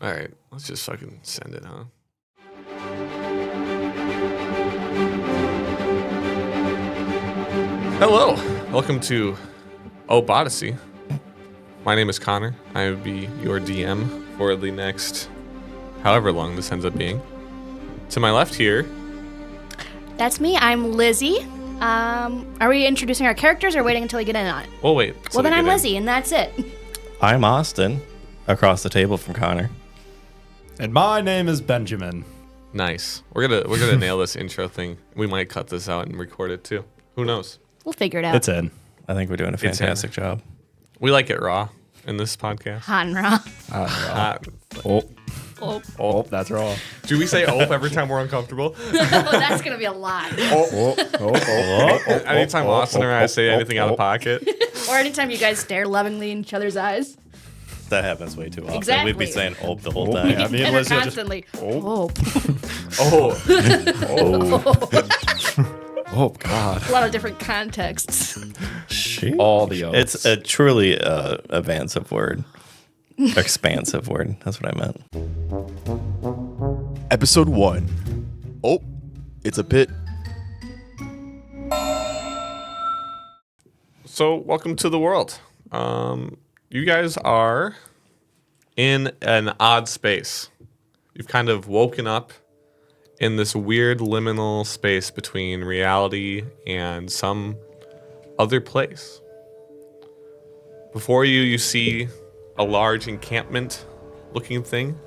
All right, let's just fucking send it, huh? Hello, welcome to Ope Odyssey. My name is Connor. I will be your DM for the next however long this ends up being. To my left here. That's me. I'm Lizzy. Are we introducing our characters or waiting until we get in on it? We'll wait. Well, then I'm Lizzy, and that's it. I'm Austin, across the table from Connor. And my name is Benjamin. Nice. We're gonna nail this intro thing. We might cut this out and record it too. Who knows? We'll figure it out. It's in. I think we're doing a fantastic job. We like it raw in this podcast. Hot and raw. Oh, that's wrong. Do we say "ope" every time we're uncomfortable? Oh, that's gonna be a lot. Anytime Austin or I say anything out of pocket. Or anytime you guys stare lovingly in each other's eyes. That happens way too often. Exactly. We'd be saying "ope" the whole time. Yeah, me and And Liz are constantly. Oh. Oh, God. A lot of different contexts. All the oaths. It's a truly expansive word. Expansive word. That's what I meant. Episode 1. Oh, it's a bit. So, welcome to the world. You guys are in an odd space. You've kind of woken up in this weird liminal space between reality and some other place. Before you, you see a large encampment-looking thing.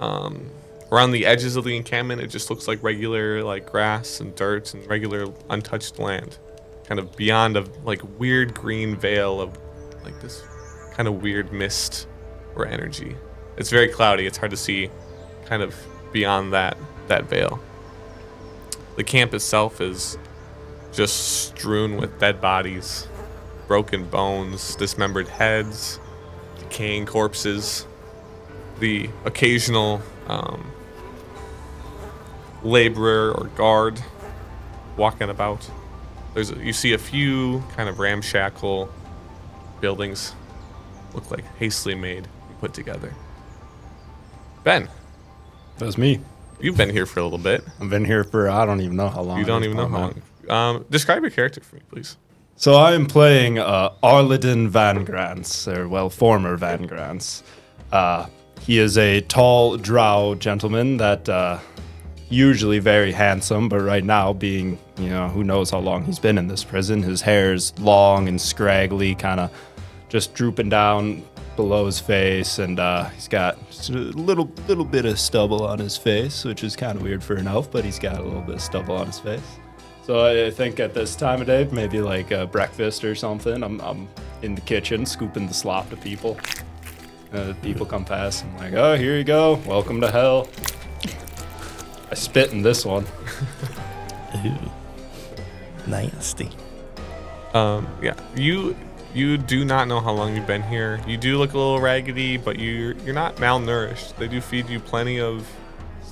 Around the edges of the encampment, it just looks like regular grass and dirt and regular untouched land. Kind of beyond a weird green veil of this kind of weird mist or energy. It's very cloudy. It's hard to see kind of beyond that veil. The camp itself is just strewn with dead bodies, broken bones, dismembered heads, decaying corpses, the occasional laborer or guard walking about. You see a few kind of ramshackle buildings, look like hastily made and put together. Ben, That's me. you've been here for a little bit. I've been here for I don't even know how long. You don't even know how long. Describe your character for me, please. So I am playing Arliden VanGrants, or former VanGrants. He is a tall drow gentleman that usually very handsome, but right now being, who knows how long he's been in this prison. His hair's long and scraggly, kind of just drooping down below his face, and he's got just a little bit of stubble on his face, which is kind of weird for an elf, but he's got a little bit of stubble on his face. So I think at this time of day, maybe like breakfast or something, I'm in the kitchen scooping the slop to people. People come past, I'm like, oh, here you go, welcome to hell. I spit in this one. Ooh. Nasty. Yeah, you do not know how long you've been here. You do look a little raggedy, but you're not malnourished. They do feed you plenty of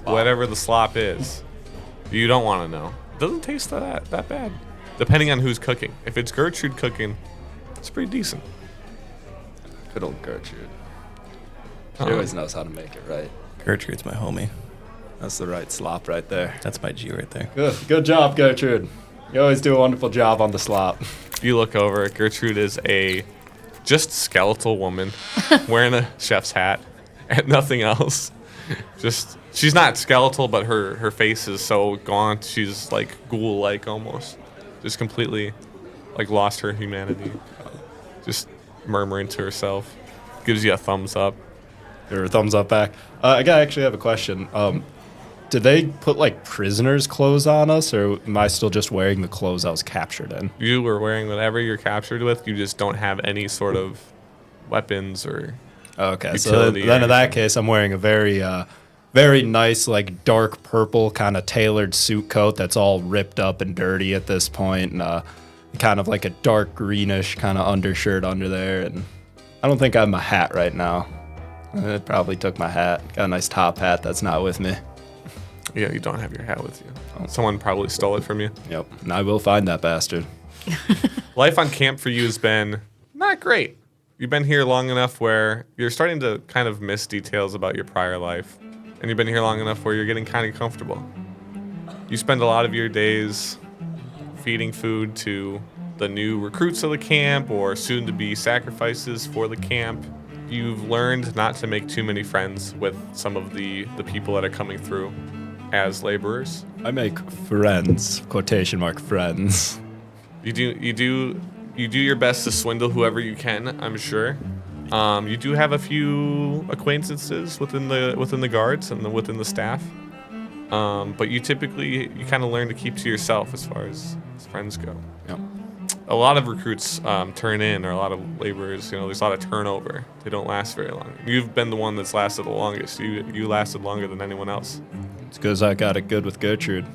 whatever the slop is. You don't want to know. It doesn't taste that bad, depending on who's cooking. If it's Gertrude cooking, it's pretty decent. Good old Gertrude. She always knows how to make it right. Gertrude's my homie. That's the right slop right there. That's my G right there. Good job, Gertrude. You always do a wonderful job on the slop. You look over. Gertrude is a just skeletal woman wearing a chef's hat and nothing else. She's not skeletal, but her face is so gaunt. She's like ghoul-like almost. Just completely lost her humanity. Just murmuring to herself. Gives you a thumbs up. Give her a thumbs up back. I actually have a question. Did they put prisoners' clothes on us, or am I still just wearing the clothes I was captured in? You were wearing whatever you're captured with. You just don't have any sort of weapons or Okay, so utility then in or that case, I'm wearing a very nice, dark purple kind of tailored suit coat that's all ripped up and dirty at this point, and kind of like a dark greenish kind of undershirt under there. And I don't think I have my hat right now. I probably took my hat. Got a nice top hat that's not with me. Yeah, you don't have your hat with you. Someone probably stole it from you. Yep, and I will find that bastard. Life on camp for you has been not great. you've been here long enough where you're starting to kind of miss details about your prior life. And you've been here long enough where you're getting kind of comfortable. You spend a lot of your days feeding food to the new recruits of the camp or soon-to-be sacrifices for the camp. You've learned not to make too many friends with some of the people that are coming through as laborers. I make friends, quotation mark friends. You do your best to swindle whoever you can, I'm sure. You do have a few acquaintances within the guards and within the staff, but you kind of learn to keep to yourself as far as friends go. Yep. A lot of recruits turn in, or a lot of laborers. There's a lot of turnover. They don't last very long. You've been the one that's lasted the longest. You lasted longer than anyone else. It's because I got it good with Gertrude.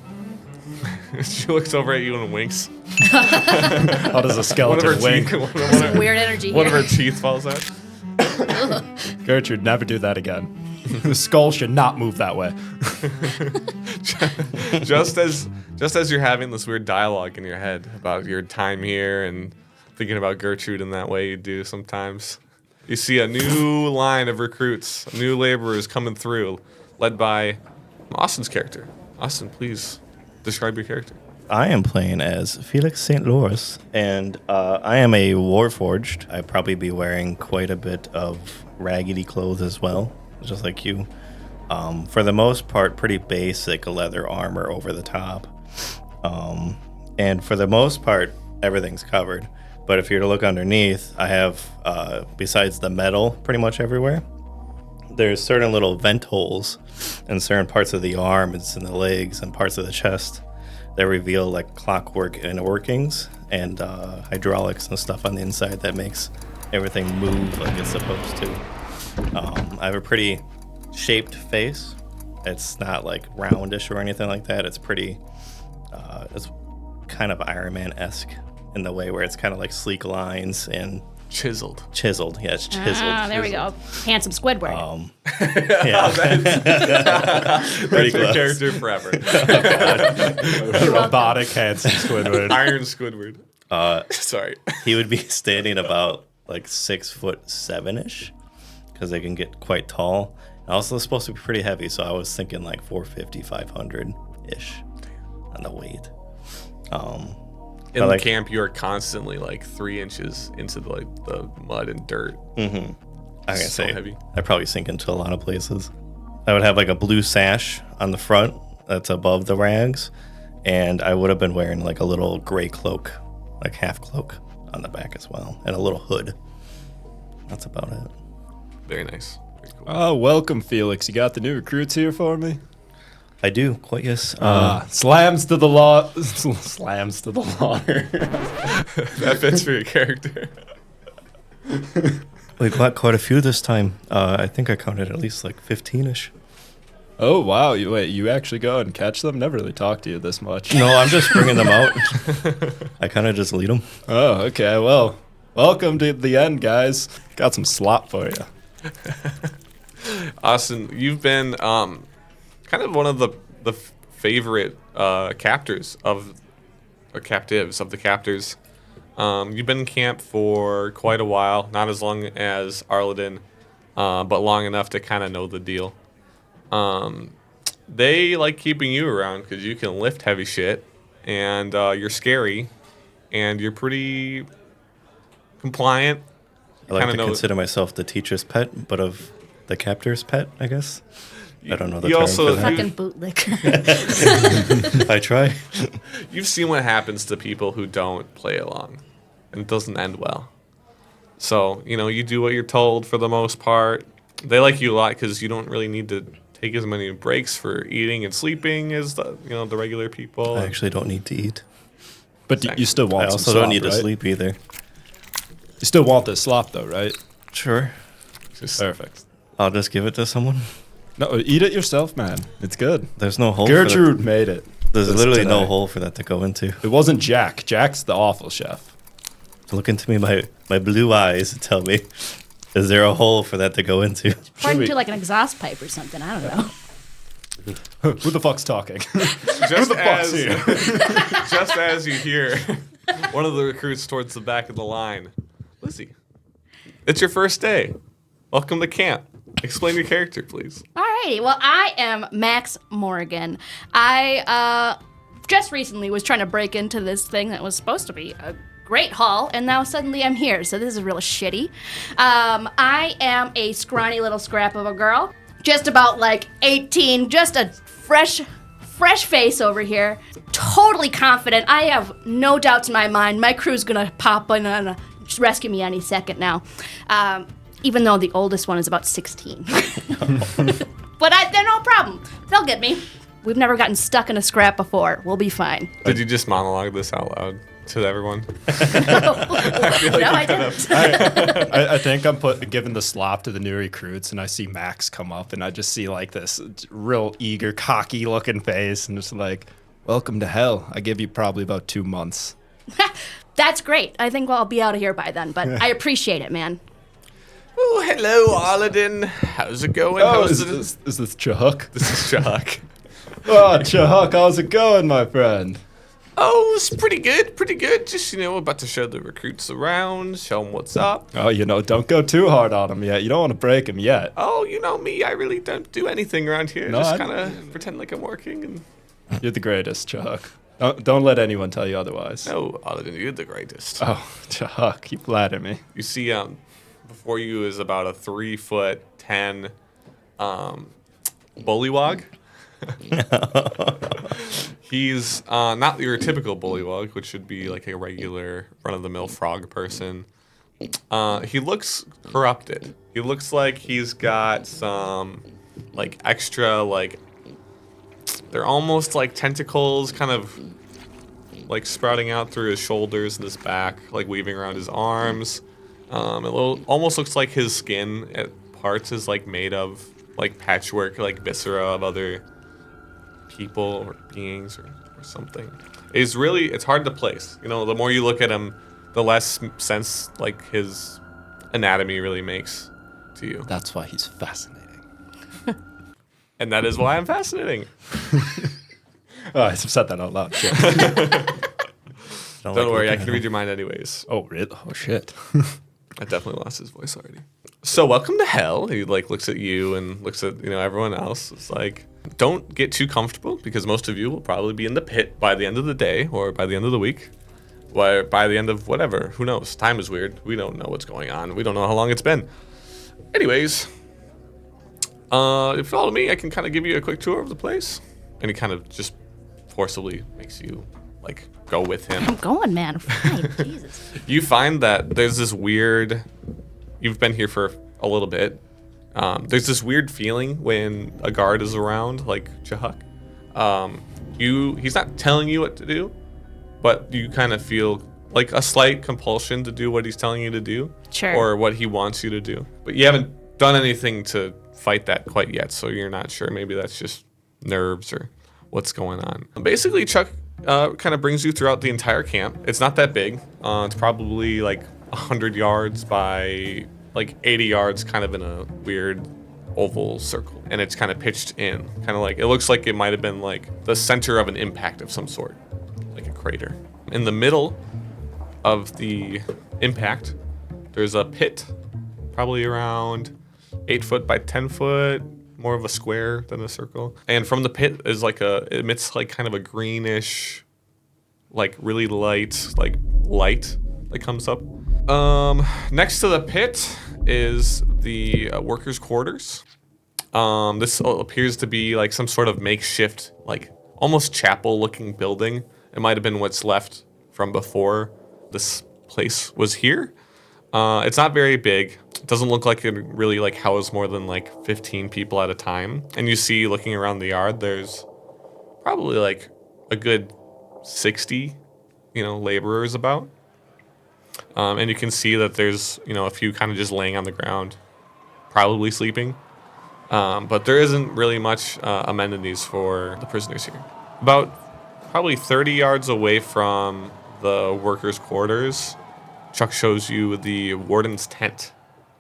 She looks over at you and winks. How does a skeleton wink? Weird energy One of here. her teeth falls out. Gertrude, never do that again. The skull should not move that way. just as you're having this weird dialogue in your head about your time here and thinking about Gertrude in that way you do sometimes, you see a new line of recruits, new laborers coming through, led by Austin's character. Austin, please describe your character. I am playing as Felix St. Loras, and I am a warforged. I'd probably be wearing quite a bit of raggedy clothes as well, just like you. For the most part, pretty basic leather armor over the top. And for the most part, everything's covered. But if you're to look underneath, I have, besides the metal pretty much everywhere, there's certain little vent holes in certain parts of the arms and the legs and parts of the chest that reveal like clockwork inner workings and hydraulics and stuff on the inside that makes everything move like it's supposed to. I have a pretty shaped face. It's not like roundish or anything like that. It's pretty, it's kind of Iron Man-esque in the way where it's kind of like sleek lines and Chiseled. yeah, it's chiseled. Ah, there we go. Handsome Squidward. Yeah. That's your character forever. Robotic handsome Squidward. Iron Squidward. Sorry. He would be standing about like 6'7" because they can get quite tall. And also supposed to be pretty heavy, so I was thinking like 450, 500-ish on the weight. In the camp, you are constantly like 3 inches into the mud and dirt. Mm-hmm. I gotta say, heavy. I probably sink into a lot of places. I would have like a blue sash on the front that's above the rags, and I would have been wearing like a little gray cloak, like half cloak on the back as well, and a little hood. That's about it. Very nice. Very cool. Oh, welcome, Felix. You got the new recruits here for me? I do, quite yes. Slams to the law. Slams to the water. That fits for your character. We got quite a few this time. I think I counted at least like 15-ish. Oh, wow. You actually go out and catch them? Never really talked to you this much. No, I'm just bringing them out. I kind of just lead them. Oh, okay. Well, welcome to the end, guys. Got some slop for you. Austin, you've been kind of one of the favorite captives of the captors. You've been in camp for quite a while, not as long as Arlidan, but long enough to kind of know the deal. They like keeping you around because you can lift heavy shit, and you're scary, and you're pretty compliant. I like to know consider myself the teacher's pet, but of the captor's pet, I guess. I don't know the you term also- for that. Fucking bootlick. I try. You've seen what happens to people who don't play along, and it doesn't end well. So, you do what you're told for the most part. They like you a lot because you don't really need to take as many breaks for eating and sleeping as the regular people. I actually don't need to eat. But you still want I some also slop, don't need to right? sleep either. You still want this slop, though, right? Sure. Just Perfect. I'll just give it to someone. No, eat it yourself, man. It's good. There's no hole Gertrude made it. for that. There's this literally no today. hole for that to go into. It wasn't Jack. Jack's the awful chef. Look into me, my blue eyes, and tell me, is there a hole for that to go into? Probably we- to like an exhaust pipe or something. I don't know. Who the fuck's talking? just just as you hear one of the recruits towards the back of the line, Lizzy. It's your first day. Welcome to camp. Explain your character, please. Alrighty, well, I am Max Morrigan. I just recently was trying to break into this thing that was supposed to be a great haul, and now suddenly I'm here, so this is real shitty. I am a scrawny little scrap of a girl, just about like 18, just a fresh face over here. Totally confident. I have no doubts in my mind. My crew's gonna pop in and rescue me any second now. Even though the oldest one is about 16. But they're no problem. They'll get me. We've never gotten stuck in a scrap before. We'll be fine. Did you just monologue this out loud to everyone? I didn't. I think I'm giving the slop to the new recruits, and I see Max come up, and I just see like this real eager, cocky looking face, and just like, welcome to hell. I give you probably about 2 months. That's great. I think I'll be out of here by then, but I appreciate it, man. Oh, hello, Arliden. How's it going? Oh, is this Chuck? This is Chuck. Oh, Chuck, how's it going, my friend? Oh, it's pretty good, pretty good. Just, about to show the recruits around, show them what's up. Oh, don't go too hard on him yet. You don't want to break him yet. Oh, you know me, I really don't do anything around here. No, just kind of pretend like I'm working. And You're the greatest, Chuck. Don't let anyone tell you otherwise. no, Arliden, you're the greatest. Oh, Chuck, you flatter me. You see, before you is about a 3'10" bullywog. He's not your typical bullywog, which would be like a regular run-of-the-mill frog person. He looks corrupted. He looks like he's got some like extra they're almost like tentacles, kind of like sprouting out through his shoulders and his back, like weaving around his arms. Almost looks like his skin at parts is like made of like patchwork, like viscera of other people or beings or something. It's hard to place. The more you look at him, the less sense like his anatomy really makes to you. That's why he's fascinating. And that is why I'm fascinating. Oh, I said that out loud. Shit. Don't worry, I can read your mind anyways. Oh, really? Oh, shit. I definitely lost his voice already. So welcome to hell. He looks at you and looks at everyone else. It's like, don't get too comfortable because most of you will probably be in the pit by the end of the day or by the end of the week. Or by the end of whatever. Who knows? Time is weird. We don't know what's going on. We don't know how long it's been. Anyways, if you follow me, I can kind of give you a quick tour of the place. And he kind of just forcibly makes you go with him. I'm going, man. Fine. Jesus. You find that there's this weird. You've been here for a little bit. There's this weird feeling when a guard is around, like Chahuk. He's not telling you what to do, but you kind of feel like a slight compulsion to do what he's telling you to do, Sure. or what he wants you to do. But you haven't done anything to fight that quite yet, so you're not sure. Maybe that's just nerves or what's going on. Basically, Chuck kind of brings you throughout the entire camp. It's not that big. It's probably like 100 yards by like 80 yards, kind of in a weird oval circle. And it's kind of pitched in, kind of like, it looks like it might have been like the center of an impact of some sort, like a crater. In the middle of the impact, there's a pit, probably around 8 foot by 10 foot, more of a square than a circle. And from the pit is it emits like kind of a greenish, like really light that comes up. Next to the pit is the workers' quarters. This appears to be like some sort of makeshift, like almost chapel-looking building. It might have been what's left from before this place was here. It's not very big. It doesn't look like it really house more than 15 people at a time. And you see, looking around the yard, there's probably a good 60, laborers about. And you can see that there's, a few kind of just laying on the ground, probably sleeping. But there isn't really much amenities for the prisoners here. About probably 30 yards away from the workers' quarters, Chuck shows you the warden's tent.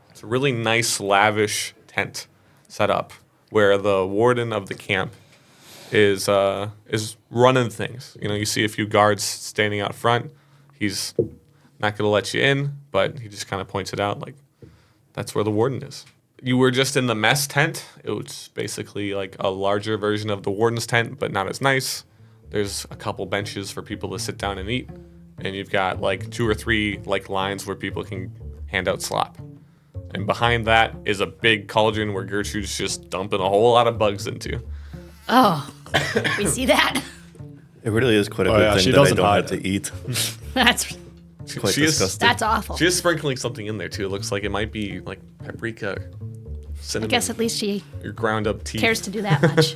It's a really nice, lavish tent set up where the warden of the camp is running things. You see a few guards standing out front. He's not going to let you in, but he just kind of points it out, that's where the warden is. You were just in the mess tent. It was basically like a larger version of the warden's tent, but not as nice. There's a couple benches for people to sit down and eat. And you've got like 2 or 3 like lines where people can hand out slop. And behind that is a big cauldron where Gertrude's just dumping a whole lot of bugs into. Oh, we see that. It really is quite a Oh, good yeah, thing she that I doesn't don't hide have to eat. That's Quite She is- disgusting. that's awful. She is sprinkling something in there too. It looks like it might be like paprika, I cinnamon, guess at least she your ground up tea. cares to do that much.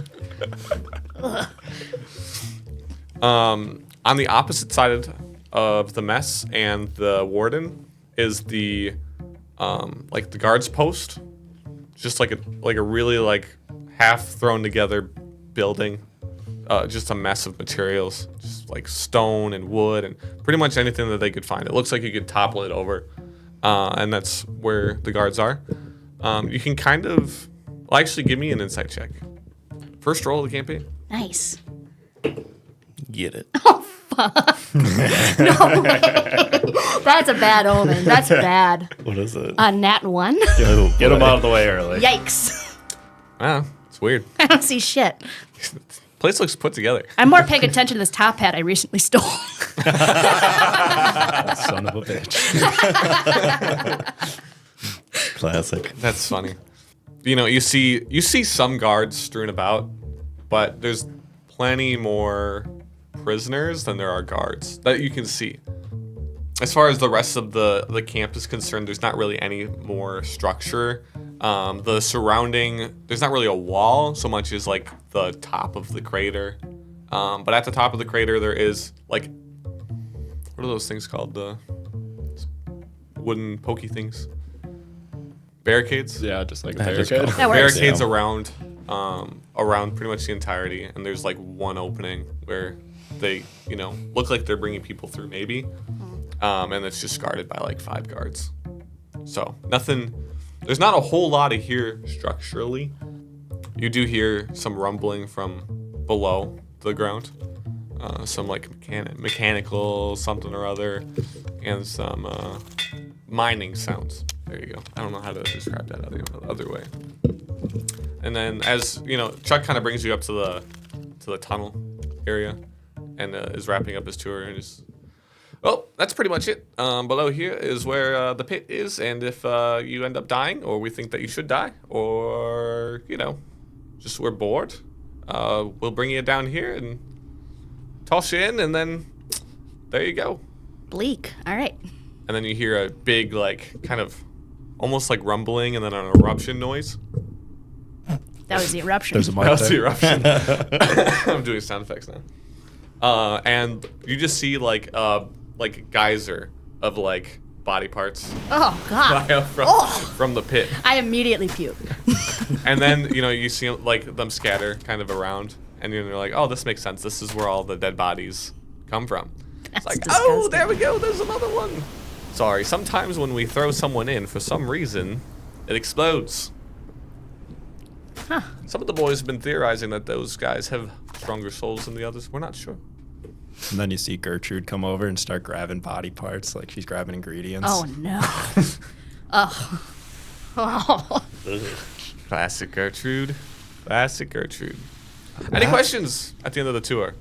On the opposite side of the mess and the warden is the like the guards post, just like a really like half thrown together building, just a mess of materials, just like stone and wood and pretty much anything that they could find. It looks like you could topple it over, and that's where the guards are. You can kind of, well, actually give me an insight check. First roll of the campaign. Nice. Get it. That's a bad omen. That's bad. What is it? A nat 1? Oh, Get them boy. out of the way early. Yikes. Wow, it's weird. I don't see shit. Place looks put together. I'm more paying attention to this top hat I recently stole. Son of a bitch. Classic. That's funny. You know, you see some guards strewn about, but there's plenty more prisoners than there are guards that you can see. As far as the rest of the camp is concerned, there's not really any more structure. The surrounding, there's not really a wall so much as like the top of the crater. But at the top of the crater, there is like, what are those things called? The wooden pokey things? Barricades? Yeah, just like a That just barricade. goes- That works. Barricades Yeah. around pretty much the entirety, and there's like one opening where they, you know, look like they're bringing people through maybe, and it's just guarded by like 5 guards. So nothing. There's not a whole lot of here structurally. You do hear some rumbling from below the ground, some like mechanical something or other, and some mining sounds. There you go. I don't know how to describe that other way. And then, as you know, Chuck kind of brings you up to the tunnel area, and is wrapping up his tour. And just, well, that's pretty much it. Below here is where the pit is, and if you end up dying, or we think that you should die, or you know, just we're bored, we'll bring you down here and toss you in, and then there you go. Bleak. All right. And then you hear a big, like, kind of almost like rumbling, and then an eruption noise. That was the eruption. There's a mic That was the there. eruption. I'm doing sound effects now. And you just see like a geyser of like body parts Oh, God. fly up from the pit. I immediately puke. And then, you know, you see like them scatter kind of around, and you're like, oh, this makes sense. This is where all the dead bodies come from. It's like, That's oh, disgusting. there we go. There's another one. Sorry, sometimes when we throw someone in, for some reason, it explodes. Huh. Some of the boys have been theorizing that those guys have stronger souls than the others. We're not sure. And then you see Gertrude come over and start grabbing body parts, like she's grabbing ingredients. Oh, no. Oh. Oh. Classic Gertrude. Classic Gertrude. Any questions at the end of the tour?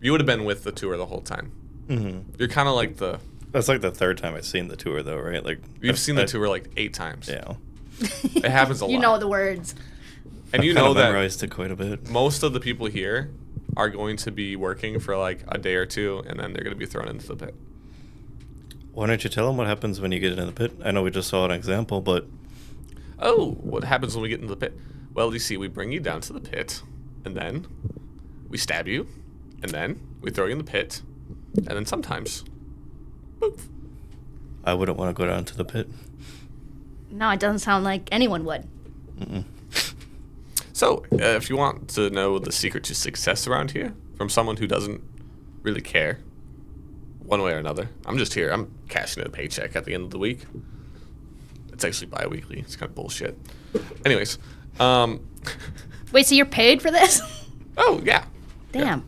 You would have been with the tour the whole time. Mm-hmm. You're kind of like the... That's like the third time I've seen the tour, though, right? Like You've seen the tour like 8 times. Yeah. It happens a lot. You know the words. And you Kind know of that memorized it quite a bit. most of the people here are going to be working for like a day or two, and then they're going to be thrown into the pit. Why don't you tell them what happens when you get into the pit? I know we just saw an example, but Oh, what happens when we get into the pit? Well, you see, we bring you down to the pit, and then we stab you, and then we throw you in the pit, and then sometimes, poof. I wouldn't want to go down to the pit. No, it doesn't sound like anyone would. So, if you want to know the secret to success around here from someone who doesn't really care, one way or another, I'm just here. I'm cashing in a paycheck at the end of the week. It's actually bi-weekly. It's kind of bullshit. Anyways, Wait, so you're paid for this? oh yeah, Damn.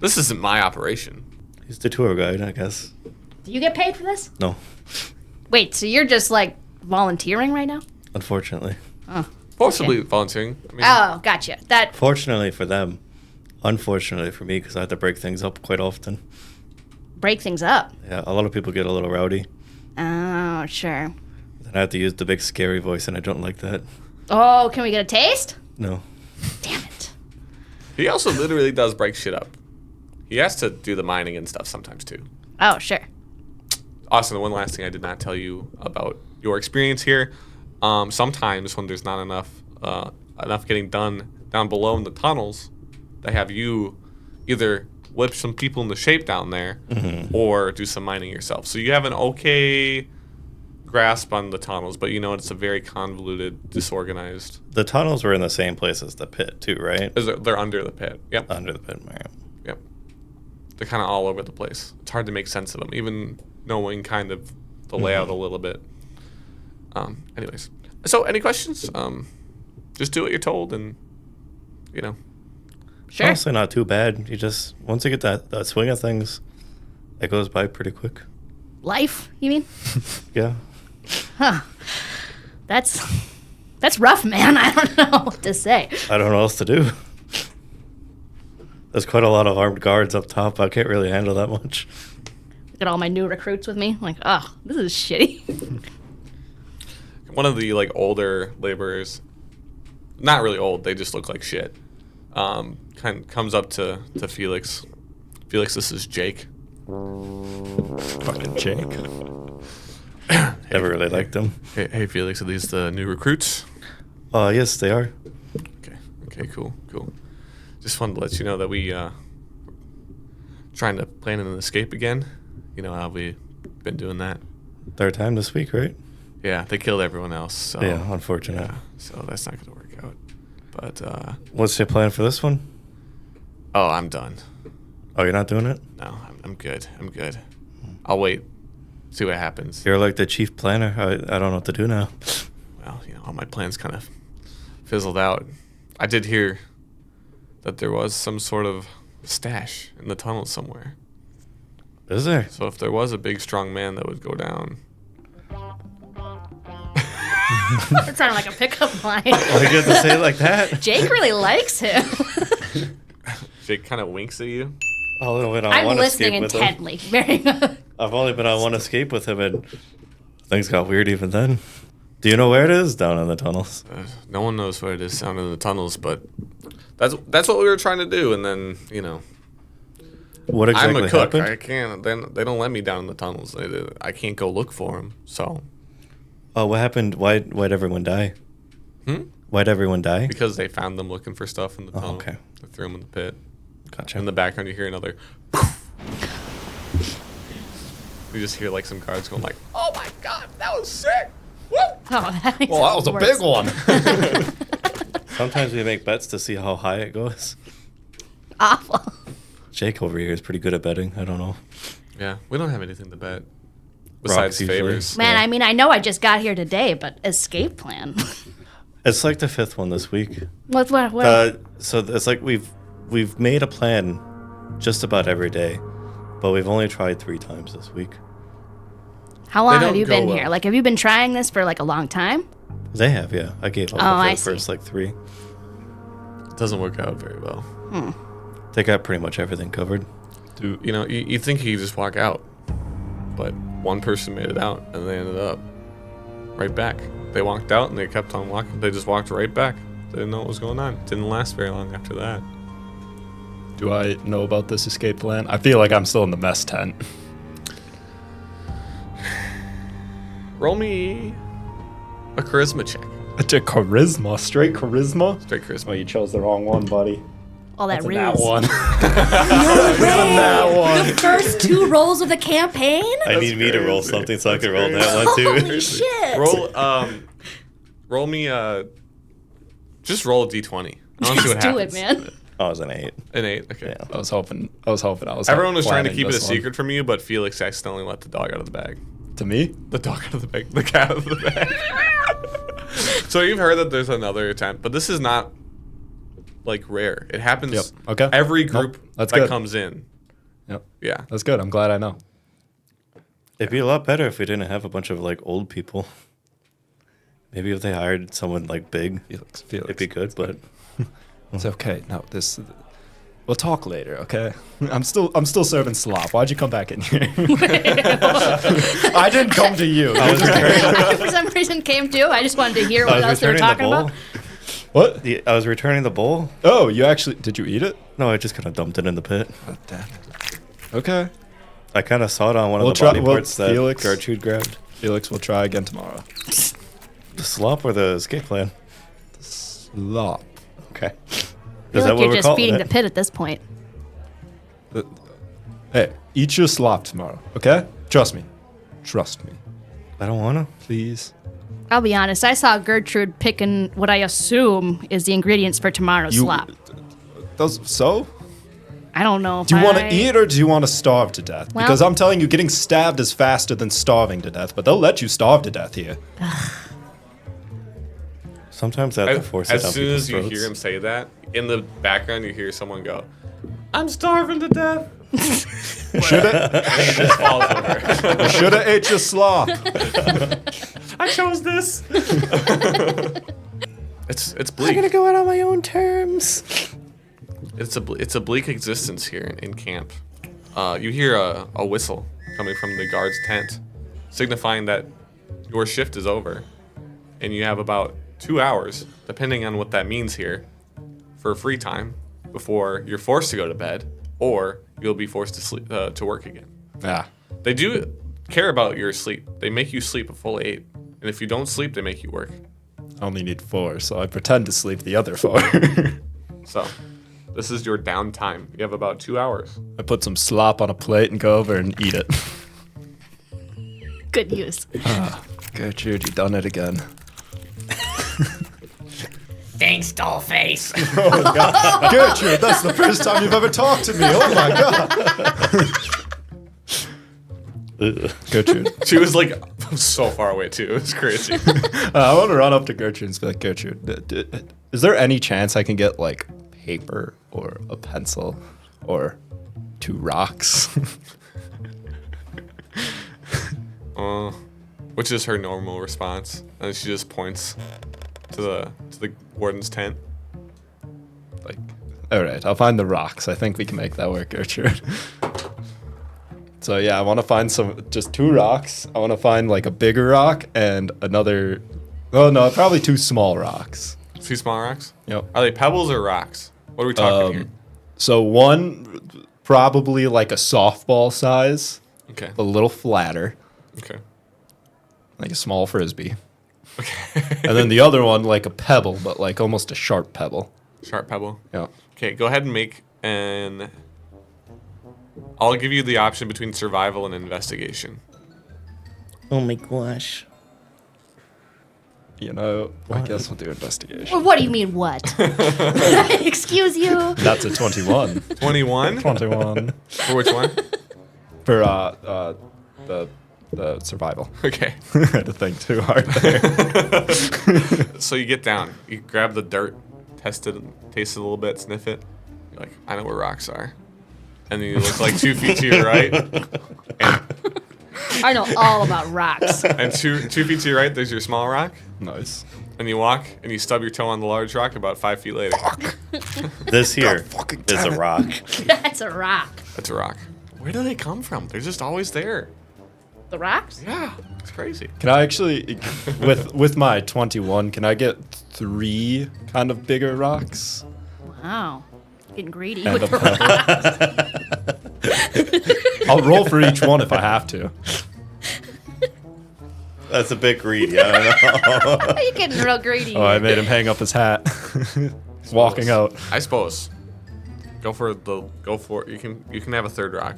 this isn't my operation. He's the tour guide, I guess. Do you get paid for this? No. Wait, so you're just like volunteering right now? Unfortunately. Possibly volunteering. I mean, Oh, gotcha. That Fortunately for them. Unfortunately for me, because I have to break things up quite often. break things up. Yeah, a lot of people get a little rowdy. Oh, sure. Then I have to use the big scary voice, and I don't like that. Oh, can we get a taste? No. Damn it. he also literally does break shit up. He has to do the mining and stuff sometimes too. Oh, sure. Austin, the one last thing I did not tell you about your experience here. Sometimes when there's not enough getting done down below in the tunnels, they have you either whip some people into shape down there or do some mining yourself. So you have an okay grasp on the tunnels, but you know it's a very convoluted, disorganized. The tunnels were in the same place as the pit, too, right? They're under the pit. Yep. Under the pit, right. Yep. They're kind of all over the place. It's hard to make sense of them, even knowing kind of the layout a little bit. Anyways, so any questions? Just do what you're told, and you know. Sure. Honestly, not too bad. You just, once you get that swing of things, it goes by pretty quick. Life, you mean? Yeah. Huh. That's rough, man. I don't know what to say. I don't know what else to do. There's quite a lot of armed guards up top. I can't really handle that much. Got all my new recruits with me. Like, oh, this is shitty. One of the like older laborers, not really old, they just look like shit. Comes up to Felix. Felix, this is Jake. Fucking Jake. Never really liked them. Hey, Felix, are these the new recruits? Yes, they are. Okay, cool. Just wanted to let you know that we trying to plan an escape again. You know how we've been doing that. Third time this week, right? Yeah, they killed everyone else. So, Yeah, unfortunate. yeah, so that's not going to work out. But What's your plan for this one? oh, I'm done. Oh, you're not doing it? No, I'm good. I'll wait. See what happens. You're like the chief planner. I don't know what to do now. Well, you know, all my plans kind of fizzled out. I did hear that there was some sort of stash in the tunnel somewhere. Is there? So if there was a big, strong man that would go down. That sounded like a pickup line. Why you have to say it like that? Jake really likes him. Jake kind of winks at you. Oh, when I I'm want to listening escape with him. intently. Very good. I've only been on one escape with him, and things got weird even then. Do you know where it is? Down in the tunnels. No one knows where it is down in the tunnels, but that's what we were trying to do. And then, you know, What exactly I'm a cook. happened? I can't. They don't let me down in the tunnels. I can't go look for them. So Oh, what happened? Why'd everyone die? Why'd everyone die? because they found them looking for stuff in the tunnel. okay. They threw them in the pit. Gotcha. In the background, you hear another. You just hear like some guards going like, "Oh my god, that was sick!" Woo! Oh, that makes Well, that was a worse. big one. Sometimes we make bets to see how high it goes. Awful. Jake over here is pretty good at betting. I don't know. Yeah, we don't have anything to bet besides usually. favors. Man, Yeah. I mean, I know I just got here today, but escape plan. It's like the fifth one this week. what? So it's like we've made a plan just about every day, but we've only tried 3 times this week. How long They have don't you go been well. here? Like, have you been trying this for like a long time? They have, yeah. I gave up Oh, after I the see. first like 3. It doesn't work out very well. They got pretty much everything covered. You know, you think you just walk out, but one person made it out, and they ended up right back. They walked out, and they kept on walking. They just walked right back. They didn't know what was going on. Didn't last very long after that. Do I know about this escape plan? I feel like I'm still in the mess tent. Roll me a charisma check. It's a charisma, straight charisma. Straight charisma. Oh, you chose the wrong one, buddy. All that ruse. That one. The first 2 rolls of the campaign? I need me to roll crazy. something so I can That's roll crazy. that one too. Holy shit. Roll me just roll a d20. I want to see Just what do happens. it, man. Oh, it was an 8. An 8. Okay. Yeah. I was hoping I was. Everyone was trying to planning keep it a this one. secret from you, but Felix accidentally let the dog out of the bag. To me? The dog out of the bag. The cat out of the bag. So you've heard that there's another attempt, but this is not like rare. It happens Yep. Okay. every Nope. group That's that good. comes in. Yep. Yeah. That's good. I'm glad I know. It'd be a lot better if we didn't have a bunch of like old people. Maybe if they hired someone like big, Felix. it'd be good. But It's okay. No, we'll talk later, okay? I'm still serving slop. Why'd you come back in here? I didn't come to you. I for some reason came to. I just wanted to hear what else they were talking about. What? I was returning the bowl. Oh, did you eat it? No, I just kind of dumped it in the pit. Oh, damn it. Okay. I kind of saw it on one of the body parts that Felix- Gertrude grabbed. Felix, we'll try again tomorrow. The slop or the escape plan? Slop. Okay. I Is feel that like what you're we're just calling feeding it? the pit at this point. Hey, eat your slop tomorrow, okay? Trust me. Trust me. I don't want to. Please. I'll be honest. I saw Gertrude picking what I assume is the ingredients for tomorrow's slop. So? I don't know. If Do you want I- to eat or do you want to starve to death? Well- Because I'm telling you, getting stabbed is faster than starving to death, but they'll let you starve to death here. Sometimes I have to force it As down soon people's as you throats. hear him say that, in the background you hear someone go, "I'm starving to death." Shoulda, And he just falls over. shoulda ate your slop. I chose this. It's bleak. go out on my own terms. It's a bleak existence here in camp. You hear a whistle coming from the guard's tent, signifying that your shift is over, and you have about 2 hours, depending on what that means here, for free time before you're forced to go to bed, or you'll be forced to sleep to work again. Yeah. They do care about your sleep. They make you sleep a full 8, and if you don't sleep, they make you work. I only need 4, so I pretend to sleep the other 4. So, this is your downtime. You have about 2 hours. I put some slop on a plate and go over and eat it. Good use. Gertrude, you done it again. Thanks, Dollface. Gertrude, that's the first time you've ever talked to me. Oh my god. Gertrude. She was like so far away too. It was crazy. I want to run up to Gertrude and be like, Gertrude, is there any chance I can get like paper or a pencil or 2 rocks? Which is her normal response, and she just points to the warden's tent. Like, all right, I'll find the rocks. I think we can make that work, Gertrude. So yeah, I want to find just 2 rocks. I want to find like a bigger rock and another. Oh no, probably 2 small rocks. 2 small rocks. Yep. Are they pebbles or rocks? What are we talking here? So one probably like a softball size, Okay. a little flatter, Okay. like a small frisbee. Okay. And then the other one like a pebble, but like almost a sharp pebble. Sharp pebble. Yeah. Okay. Go ahead and make an. I'll give you the option between survival and investigation. Oh my gosh. You know, I guess we'll do investigation. Well, what do you mean, what? Excuse you? That's a 21. 21. 21. For which one? For the survival. Okay. I had to think too hard there. So you get down. You grab the dirt, test it, taste it a little bit, sniff it. You're like, I know where rocks are. And then you look like 2 feet to your right. I know all about rocks. And 2 feet to your right, there's your small rock. Nice. And you walk and you stub your toe on the large rock about 5 feet later. This here is a rock. That's a rock. That's a rock. Where do they come from? They're just always there. The rocks? Yeah, it's crazy. Can I actually, with my 21, can I get 3 kind of bigger rocks? Wow. Getting greedy And with a the pebble. I'll roll for each one if I have to. That's a bit greedy. I don't know. You're getting real greedy. Oh, I made him hang up his hat. He's walking out. I suppose. Go for it. You can have a 3rd rock.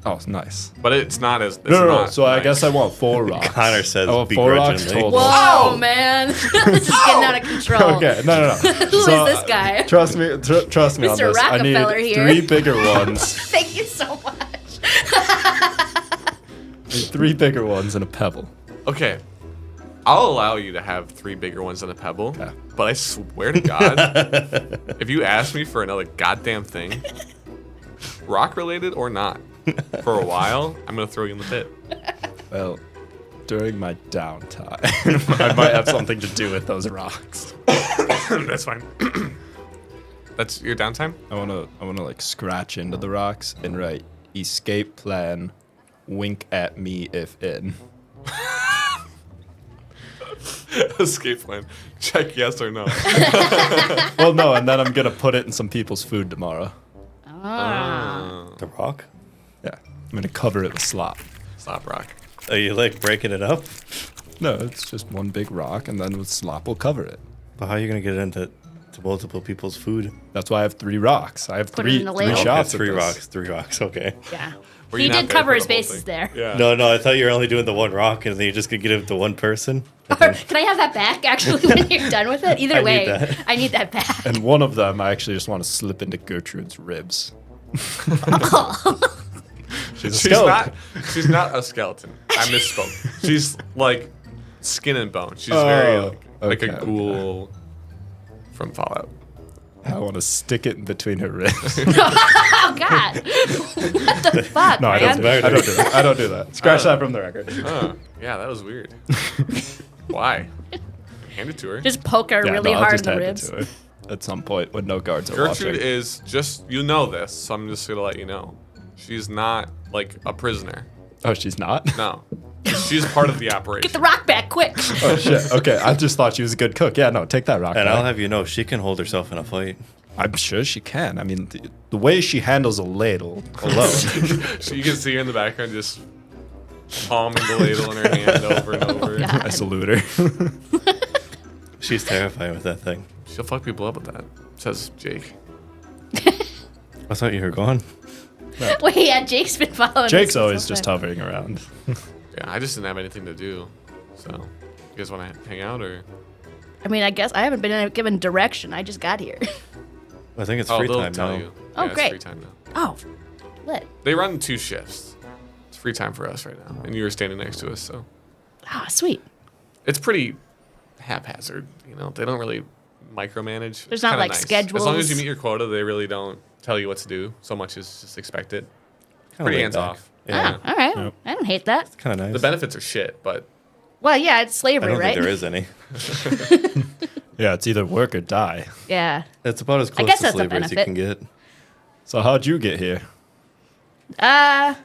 Oh, nice. But it's not as it's No. not So I nice. guess I want 4 rocks. Connor says I want 4 rocks begrudgingly. total. Whoa, man. This is getting out of control. Okay, no. Who is this guy? Trust me on Mr. this. I Rockefeller need here. 3 bigger ones. Thank you so much. 3 bigger ones and a pebble. Okay. I'll allow you to have 3 bigger ones than a pebble. Okay. But I swear to God, if you ask me for another goddamn thing, rock related or not, for a while, I'm gonna throw you in the pit. Well, During my downtime, I might have something to do with those rocks. That's fine. That's your downtime? I wanna like scratch into the rocks and write escape plan, wink at me if in. Escape plan. Check yes or no. Well, no, and then I'm gonna put it in some people's food tomorrow. The rock? Yeah, I'm gonna cover it with slop. Slop rock. Are you like breaking it up? No, it's just one big rock, and then with slop we'll cover it. But how are you gonna get it into multiple people's food? That's why I have 3 rocks. I have Put it three in the three ladle. shots. Okay, at this. 3 rocks. Okay. Yeah. Were He you not did there cover for his the whole bases thing? there. Yeah. No, I thought you were only doing the one rock, and then you're just gonna give it to one person. Or can I have that back, actually, when you're done with it? Either I need way, that. I need that back. And one of them, I actually just want to slip into Gertrude's ribs. She's a She's not a skeleton. I misspoke. She's like skin and bone. She's very like a okay, ghoul from Fallout. I want to stick it in between her ribs. Oh, God. What the fuck, No, I man? don't do that. I don't do that. I don't do that. Scratch that from the record. Yeah, that was weird. Why? Hand it to her. Just poke her Yeah, really no, I'll hard just in the hand it ribs. to her at some point when no guards are Gertrude watching. is just, you know this, so I'm just gonna let you know. She's not like a prisoner. Oh, she's not? No. She's part of the operation. Get the rock back, quick. Oh, shit. Okay, I just thought she was a good cook. Yeah, no, take that rock And back. I'll have you know, she can hold herself in a fight. I'm sure she can. I mean, the way she handles a ladle alone. So you can see her in the background just palming the ladle in her hand over and over. God. I salute her. She's terrifying with that thing. She'll fuck people up with that, says Jake. I thought you were gone. Wait, yeah, Jake's been following Jake's us always this just whole time. hovering around. Yeah, I just didn't have anything to do. So, you guys want to hang out or? I mean, I guess I haven't been given direction. I just got here. I think it's Oh, free they'll time tell now. you. Oh, Yeah, it's great. free time now. Oh, lit. They run 2 shifts. It's free time for us right now, and you were standing next to us, so Ah, sweet. it's pretty haphazard. You know, they don't really micromanage. There's It's not, kinda like, nice. As long as you schedules. meet your quota, they really don't tell you what to do. So much is just expected. Kinda Pretty laid hands back. off. Yeah, Ah, all right. Yep. I don't hate that. kind of nice. The benefits are shit, but Well, yeah, it's I slavery, don't right? think there is any. Yeah, it's either work or die. Yeah. It's about as close guess to that's a slavery as you benefit. can get. So how'd you get here? Well,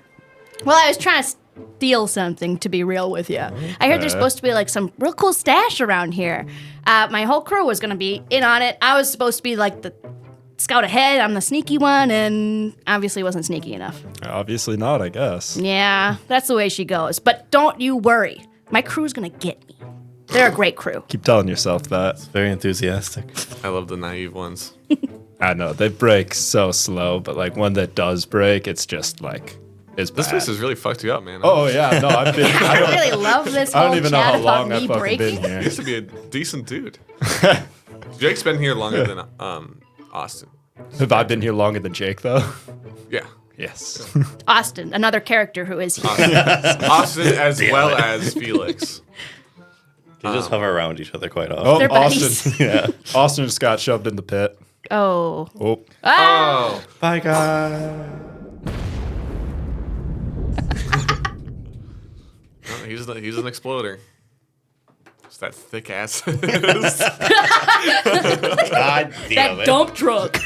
I was trying to steal something, to be real with you. I heard there's supposed to be like some real cool stash around here. My whole crew was gonna be in on it. I was supposed to be like the scout ahead. I'm the sneaky one, and obviously wasn't sneaky enough. Obviously not, I guess. Yeah, that's the way she goes. But don't you worry. My crew's gonna get me. They're a great crew. Keep telling yourself that. Very enthusiastic. I love the naive ones. I know, they break so slow, but like when that does break, it's just like, it's This bad. place has really fucked you up, man. Oh yeah, no, I've been. I really love this I whole don't even know chat how about long I've me fucking breaking. been You here. used to be a decent dude. Jake's been here longer than Austin. Have I been here longer than Jake though? Yeah. Yes. Austin, another character who is here. Austin as well as Felix. You just hover around each other quite often. Oh, They're buddies. Austin. Yeah. Austin just got shoved in the pit. Oh. Oh, Oh. Bye, guys. No, he's an exploder. It's that thick ass. God That dump truck.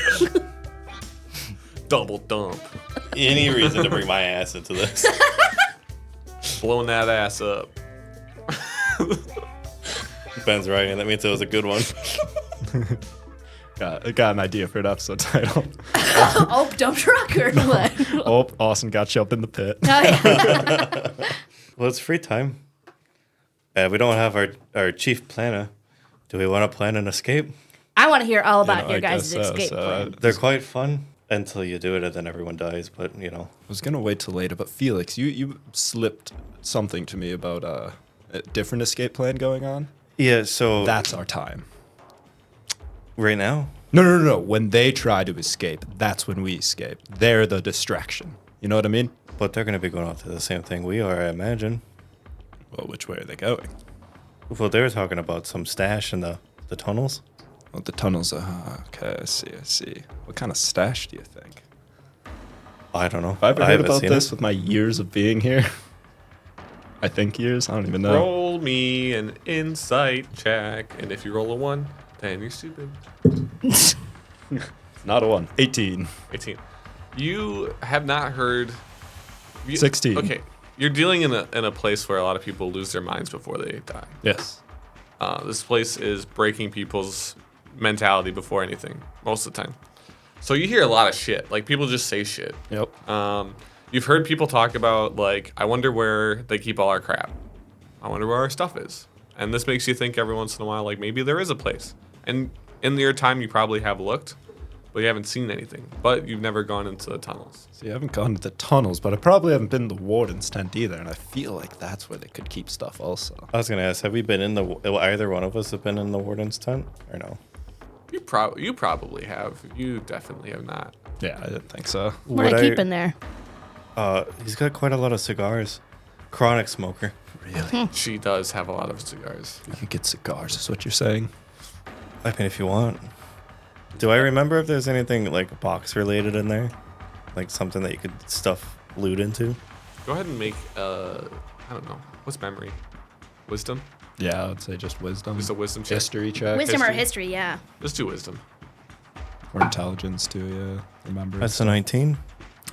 Double dump. Any reason to bring my ass into this? Blowing that ass up. Ben's right, and that means it was a good one. I got an idea for an episode title. Oh, dump truck or what? Oh, Austin got shoved in the pit. Oh, yeah. Well, it's free time. We don't have our chief planner. Do we want to plan an escape? I want to hear all about know, your I guys' guess so, escape so- plan. They're quite fun until you do it, and then everyone dies. But you know, I was gonna wait till later, but Felix, you slipped something to me about a different escape plan going on. yeah. So That's our time. right now, No. When they try to escape, that's when we escape. They're the distraction. You know what I mean? but they're going to be going off to the same thing we are, I imagine. Well, which way are they going? Well, they were talking about some stash in the tunnels. Well, the tunnels are... okay, I see. What kind of stash do you think? I don't know. Have I ever heard haven't about seen this it. with my years of being here? I think he is. I don't even know. Roll me an insight check, and if you roll a 1, then you're stupid. Not a 1. 18. 18. You have not heard. 16. Okay, you're dealing in a place where a lot of people lose their minds before they die. Yes. This place is breaking people's mentality before anything, most of the time. So you hear a lot of shit. Like, people just say shit. Yep. You've heard people talk about, like, I wonder where they keep all our crap. I wonder where our stuff is. And this makes you think every once in a while, like, maybe there is a place. And in your time, you probably have looked, but you haven't seen anything. But you've never gone into the tunnels. See, I haven't gone to the tunnels, but I probably haven't been in the warden's tent either, and I feel like that's where they could keep stuff also. I was gonna ask, have we been in the? Either one of us have been in the warden's tent or no? You probably have. You definitely have not. Yeah, I didn't think so. What do I keep in there? He's got quite a lot of cigars. Chronic smoker. Really? She does have a lot of cigars. You can get cigars, is what you're saying? I mean, if you want. Do I remember if there's anything like box related in there? Like something that you could stuff loot into? Go ahead and make, I don't know. What's memory? Wisdom? Yeah, I would say just wisdom. Just a wisdom check. History check. Wisdom or history, yeah. Let's do wisdom. Or intelligence too, yeah. Remember. That's a 19.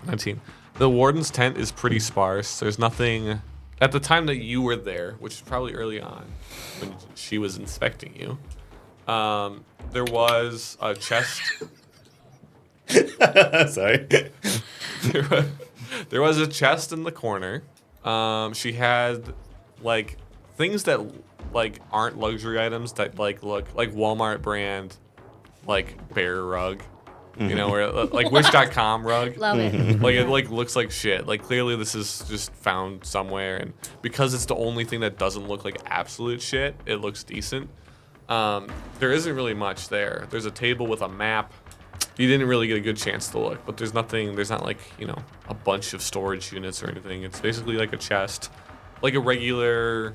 19. The warden's tent is pretty sparse. There's nothing. At the time that you were there, which is probably early on, when she was inspecting you, there was a chest. Sorry. There was a chest in the corner. She had like things that like aren't luxury items that like look like Walmart brand, like bear rug. You know, where like Wish.com rug. Love it. Like it like looks like shit. Like clearly this is just found somewhere, and because it's the only thing that doesn't look like absolute shit, it looks decent. There isn't really much there. There's a table with a map. You didn't really get a good chance to look, but there's nothing. There's not like, you know, a bunch of storage units or anything. It's basically like a chest, like a regular,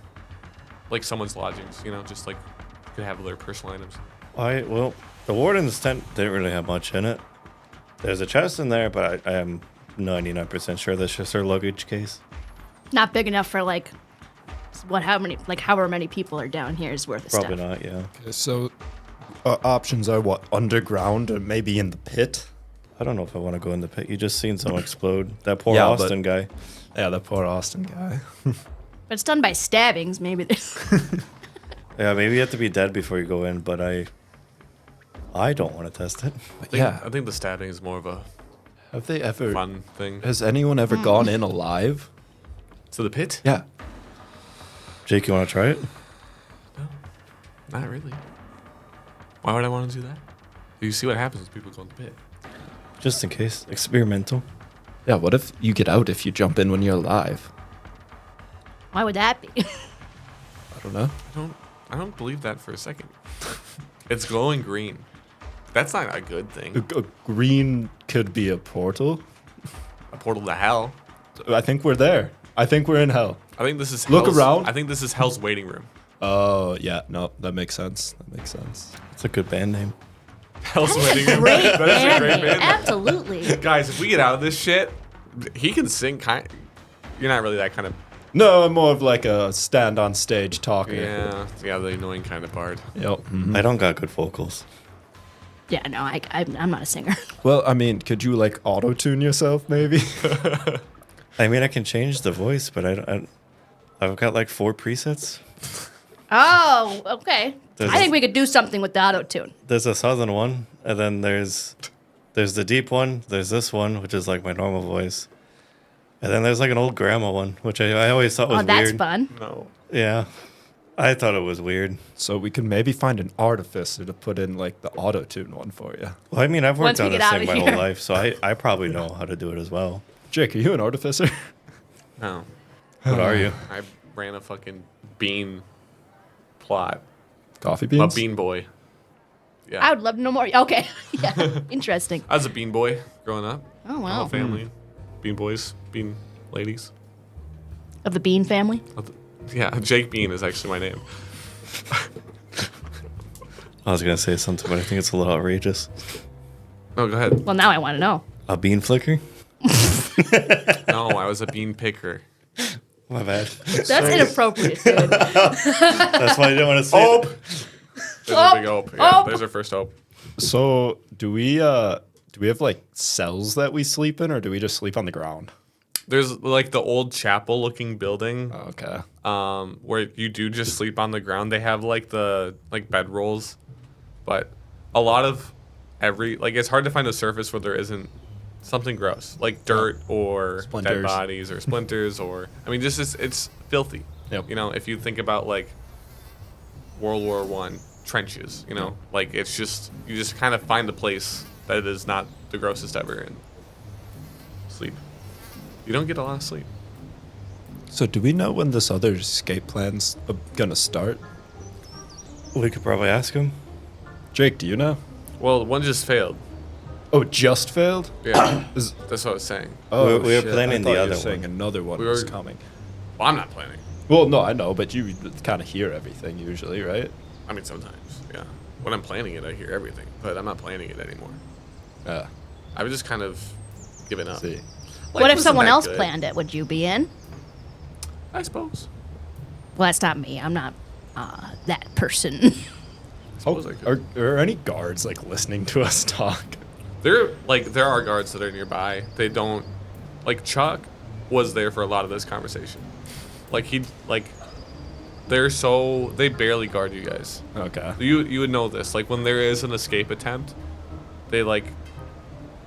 like someone's lodgings. You know, just like you could have their personal items. Well, the warden's tent didn't really have much in it. There's a chest in there, but I am 99% sure that's just her luggage case. Not big enough for like however many people are down here is worth of Probably stuff. not, yeah. Okay, so options are what? Underground or maybe in the pit? I don't know if I want to go in the pit. You just seen someone explode. That poor Yeah, Austin guy. Yeah, that poor Austin guy. But it's done by stabbings. Maybe there's. Yeah, maybe you have to be dead before you go in, but I don't want to test it. I think the stabbing is more of a Have they ever? fun thing. Has anyone ever gone in alive? To the pit? Yeah. Jake, you want to try it? Not really. Why would I want to do that? You see what happens when people go in the pit. Just in case. Experimental. Yeah. What if you get out if you jump in when you're alive? Why would that be? I don't know. I don't believe that for a second. It's glowing green. That's not a good thing. A green could be a portal. A portal to hell. I think we're there. I think we're in hell. I think this is Look hell's, around. I think this is hell's waiting room. Oh, yeah. No, that makes sense. That makes sense. It's a good band name. Hell's waiting room. Great That is a great band name. band. Absolutely. Guys, if we get out of this shit, he can sing kind. You're not really that kind of. No, I'm more of like a stand on stage talker. Yeah, the annoying kind of bard. Yep. Mhm. I don't got good vocals. Yeah, no, I'm not a singer. Well, I mean, could you like auto tune yourself maybe? I mean, I can change the voice, but I've got like 4 presets. Oh, okay. There's I think we could do something with the auto tune. There's a southern one, and then there's the deep one. There's this one, which is like my normal voice. And then there's like an old grandma one, which I always thought was Oh, that's weird. fun. No. Yeah. I thought it was weird. So we could maybe find an artificer to put in like the auto tune one for you. Well, I mean, I've Once worked we on get this out thing of my here. whole life, so I probably know how to do it as well. Jake, are you an artificer? No. What are you? I ran a fucking bean plot. Coffee A beans? bean boy. Yeah. I would love to know more. Okay. Yeah. Interesting. I was a bean boy growing up. Oh, My whole wow. family. Bean boys, bean ladies. Of the Bean family? Yeah, Jake Bean is actually my name. I was going to say something, but I think it's a little outrageous. No, go ahead. Well, now I want to know. A bean flicker? No, I was a bean picker. My bad. That's inappropriate, dude. That's why I didn't want to say Ope. it. There's a big Ope. Yeah, Ope. there's our first Ope. So do we have like cells that we sleep in, or do we just sleep on the ground? There's like the old chapel-looking building, Okay. where you do just sleep on the ground. They have like the bed rolls, but a lot of it's hard to find a surface where there isn't something gross, like dirt or dead Splinters. bodies or splinters or just it's filthy. Yep. You know, if you think about like World War I trenches, like it's just you just kind of find a place that is not the grossest ever and sleep. You don't get a lot of sleep. So do we know when this other escape plan's gonna start? We could probably ask him. Jake, do you know? Well, one just failed. Oh, it just failed? Yeah, Is- that's what I was saying. Oh, We were shit. planning I the thought you other were saying one. another one We was were- coming. Well, I'm not planning. Well, no, I know, but you kind of hear everything usually, right? I mean, sometimes, yeah. When I'm planning it, I hear everything, but I'm not planning it anymore. Yeah. I've just kind of given up. See. Life What if wasn't someone that else good, planned it? Would you be in? I suppose. Well, that's not me. I'm not that person. Suppose I could. Are any guards like listening to us talk? There are guards that are nearby. They don't Chuck was there for a lot of this conversation. They barely guard you guys. Okay. You would know this. Like when there is an escape attempt, they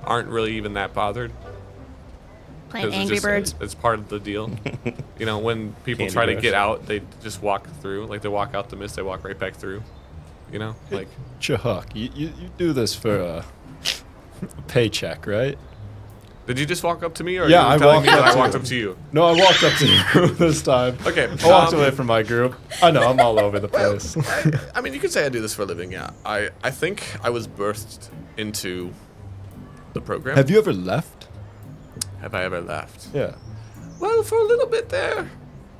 aren't really even that bothered. Playing 'Cause Angry Birds. It's part of the deal. When people Candy try to Crush. get out, they just walk through. Like they walk out the mist, they walk right back through. Chuck, you do this for a paycheck, right? Did you just walk up to me, or Yeah, you I were telling walked me that up I to walked you. up to you? No, I walked up to you this time. Okay, I walked away from my group. I know, I'm all over the place. I mean, you could say I do this for a living. Yeah, I think I was birthed into the program. Have you ever left? Have I ever left? Yeah. Well, for a little bit there,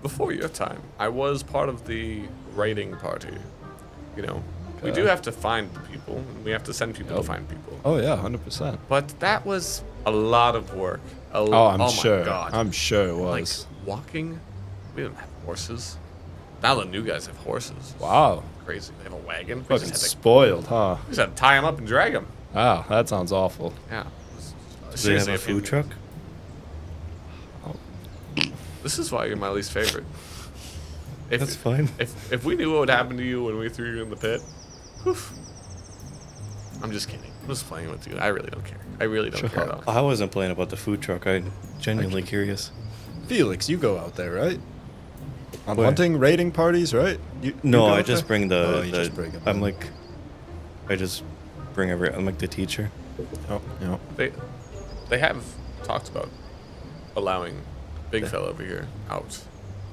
before your time, I was part of the writing party. We do have to find people, and we have to send people to find people. Oh yeah, 100%. But that was a lot of work. Oh, I'm my sure. God. I'm sure it Like was. walking, we didn't have horses. Now the new guys have horses. Wow. Crazy. They have a wagon. We Fucking just, had to, spoiled, huh? we just had to tie them up and drag them. Wow, that sounds awful. Yeah. Do they have Seriously, a if you- food truck? This is why you're my least favorite. If, That's fine. If we knew what would happen to you when we threw you in the pit, whew. I'm just kidding. I'm just playing with you. I really don't care. I really don't care at all. I wasn't playing about the food truck. I'm genuinely curious. Felix, you go out there, right? On Where? hunting, raiding parties, right? You No, go I out just there? bring the. Oh, you just bring 'em. I'm like. I just bring I'm like the teacher. Oh, yeah. They have talked about allowing Big Fella over here out,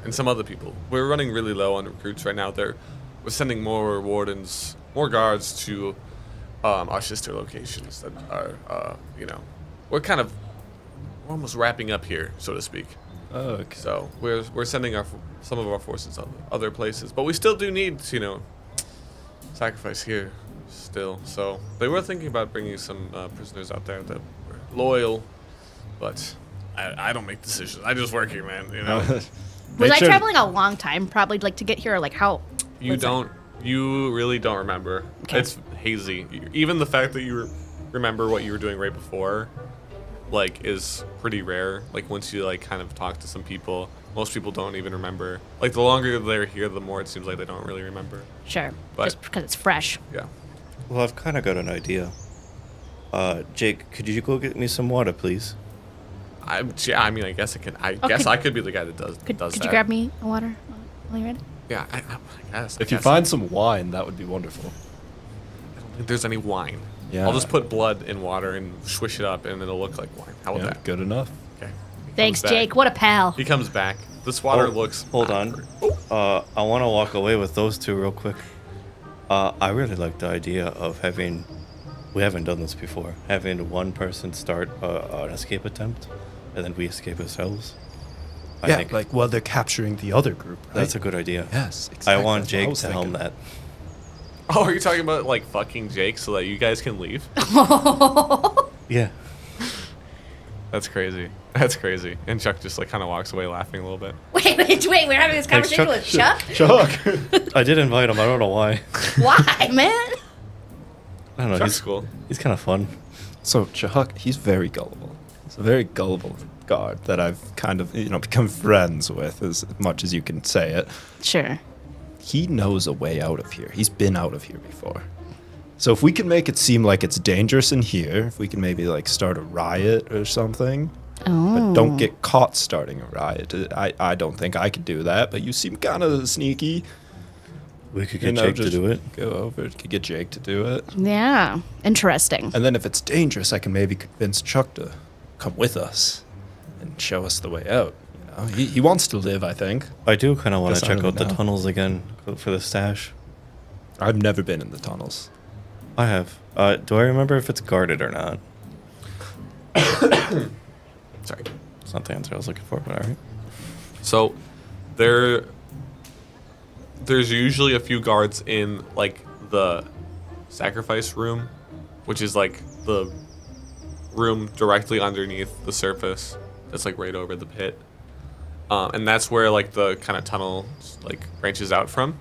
and some other people. We're running really low on recruits right now. We're sending more wardens, more guards to our sister locations that are, we're almost wrapping up here, so to speak. Okay. So we're sending some of our forces other places, but we still do need sacrifice here still. So they were thinking about bringing some prisoners out there that were loyal, but I don't make decisions. I just work here, man. Was I traveling a long time, probably, to get here? How? You really don't remember. Okay. It's hazy. Even the fact that you remember what you were doing right before, is pretty rare. Once you kind of talk to some people, most people don't even remember. The longer they're here, the more it seems like they don't really remember. Sure. But- Just because it's fresh. Yeah. Well, I've kind of got an idea. Jake, could you go get me some water, please? I guess I can. I Oh, guess could- I could be the guy that does Could that. you grab me a water while you're ready? Yeah, I guess. If you find some wine, that would be wonderful. I don't think there's any wine. Yeah. I'll just put blood in water and swish it up, and it'll look like wine. How about Yeah, that? good enough. Okay. He Thanks, comes back. Jake. What a pal. He comes back. This water Oh, looks. Hold on. I want to walk away with those two real quick. I really like the idea of having. We haven't done this before. Having one person start an escape attempt, and then we escape ourselves. I think while they're capturing the other group, right? that's a good idea. Yes, I exactly. want That's what I Jake was to helm thinking. that. Oh, are you talking about fucking Jake so that you guys can leave? Yeah. That's crazy. That's crazy. And Chuck just like kind of walks away laughing a little bit. Wait, we're having this conversation with Chuck? Chuck. I did invite him. I don't know why. Why, man? I don't know. Chuck's cool. He's kind of fun. So Chuck, he's very gullible. He's a very gullible guard that I've kind of, become friends with, as much as you can say it. Sure. He knows a way out of here. He's been out of here before. So if we can make it seem like it's dangerous in here, if we can maybe like start a riot or something, but don't get caught starting a riot. I don't think I could do that, but you seem kind of sneaky. We could get Jake to do it. Go over, could get Jake to do it. Yeah. Interesting. And then if it's dangerous, I can maybe convince Chuck to come with us and show us the way out. He wants to live, I think. I do kind of want to Guess check I out the don't know. tunnels again for the stash. I've never been in the tunnels. I have. Do I remember if it's guarded or not? Sorry. It's not the answer I was looking for, but all right. So there's usually a few guards in like the sacrifice room, which is like the room directly underneath the surface. That's like right over the pit. And that's where like the kind of tunnel like branches out from.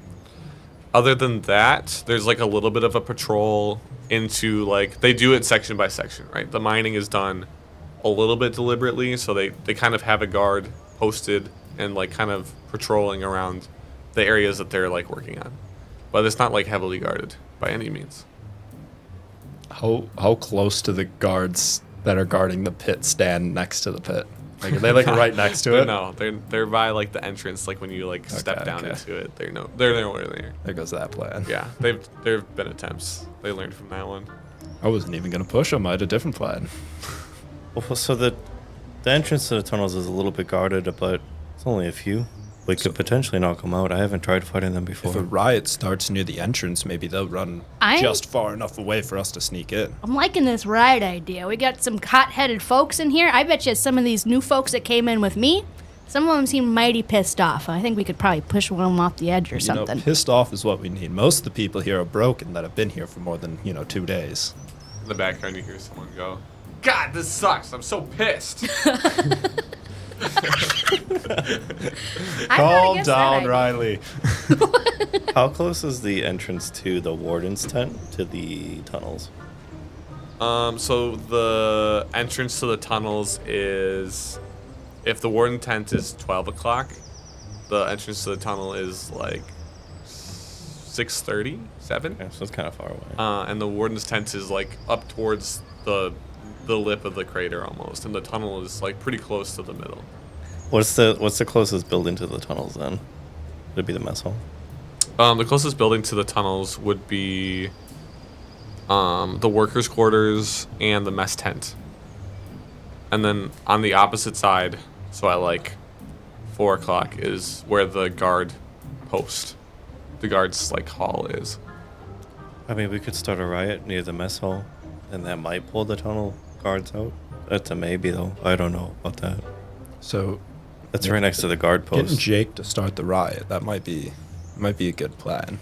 Other than that, there's like a little bit of a patrol into like, they do it section by section, right? The mining is done a little bit deliberately, so they kind of have a guard posted and like kind of patrolling around the areas that they're like working on. But it's not like heavily guarded by any means. How close to the guards that are guarding the pit stand next to the pit? Like, are they like right next to it? No, they're by like the entrance, like when you like step down into it. They're nowhere near. There goes that plan. Yeah, there've been attempts. They learned from that one. I wasn't even gonna push them. I had a different plan. Well, so the entrance to the tunnels is a little bit guarded, but it's only a few. We could potentially knock them out. I haven't tried fighting them before. If a riot starts near the entrance, maybe they'll run just far enough away for us to sneak in. I'm liking this riot idea. We got some hot-headed folks in here. I bet you some of these new folks that came in with me, some of them seem mighty pissed off. I think we could probably push one of them off the edge or something. Pissed off is what we need. Most of the people here are broken that have been here for more than 2 days. In the background, you hear someone go, "God, this sucks. I'm so pissed." Calm down, Riley. How close is the entrance to the warden's tent to the tunnels? So the entrance to the tunnels is, if the warden tent is 12 o'clock, the entrance to the tunnel is like 6:30, 7. Yeah, so it's kind of far away. And the warden's tent is like up towards the lip of the crater almost, and the tunnel is like pretty close to the middle. What's the closest building to the tunnels then? Would it be the mess hall? The closest building to the tunnels would be the workers' quarters and the mess tent. And then on the opposite side, so at like 4 o'clock, is where the guard post, the guard's like hall is. I mean, we could start a riot near the mess hall, and that might pull the tunnel guards out. That's a maybe, though. I don't know about that. So That's right next to the guard getting post. Jake to start the riot, that might be a good plan.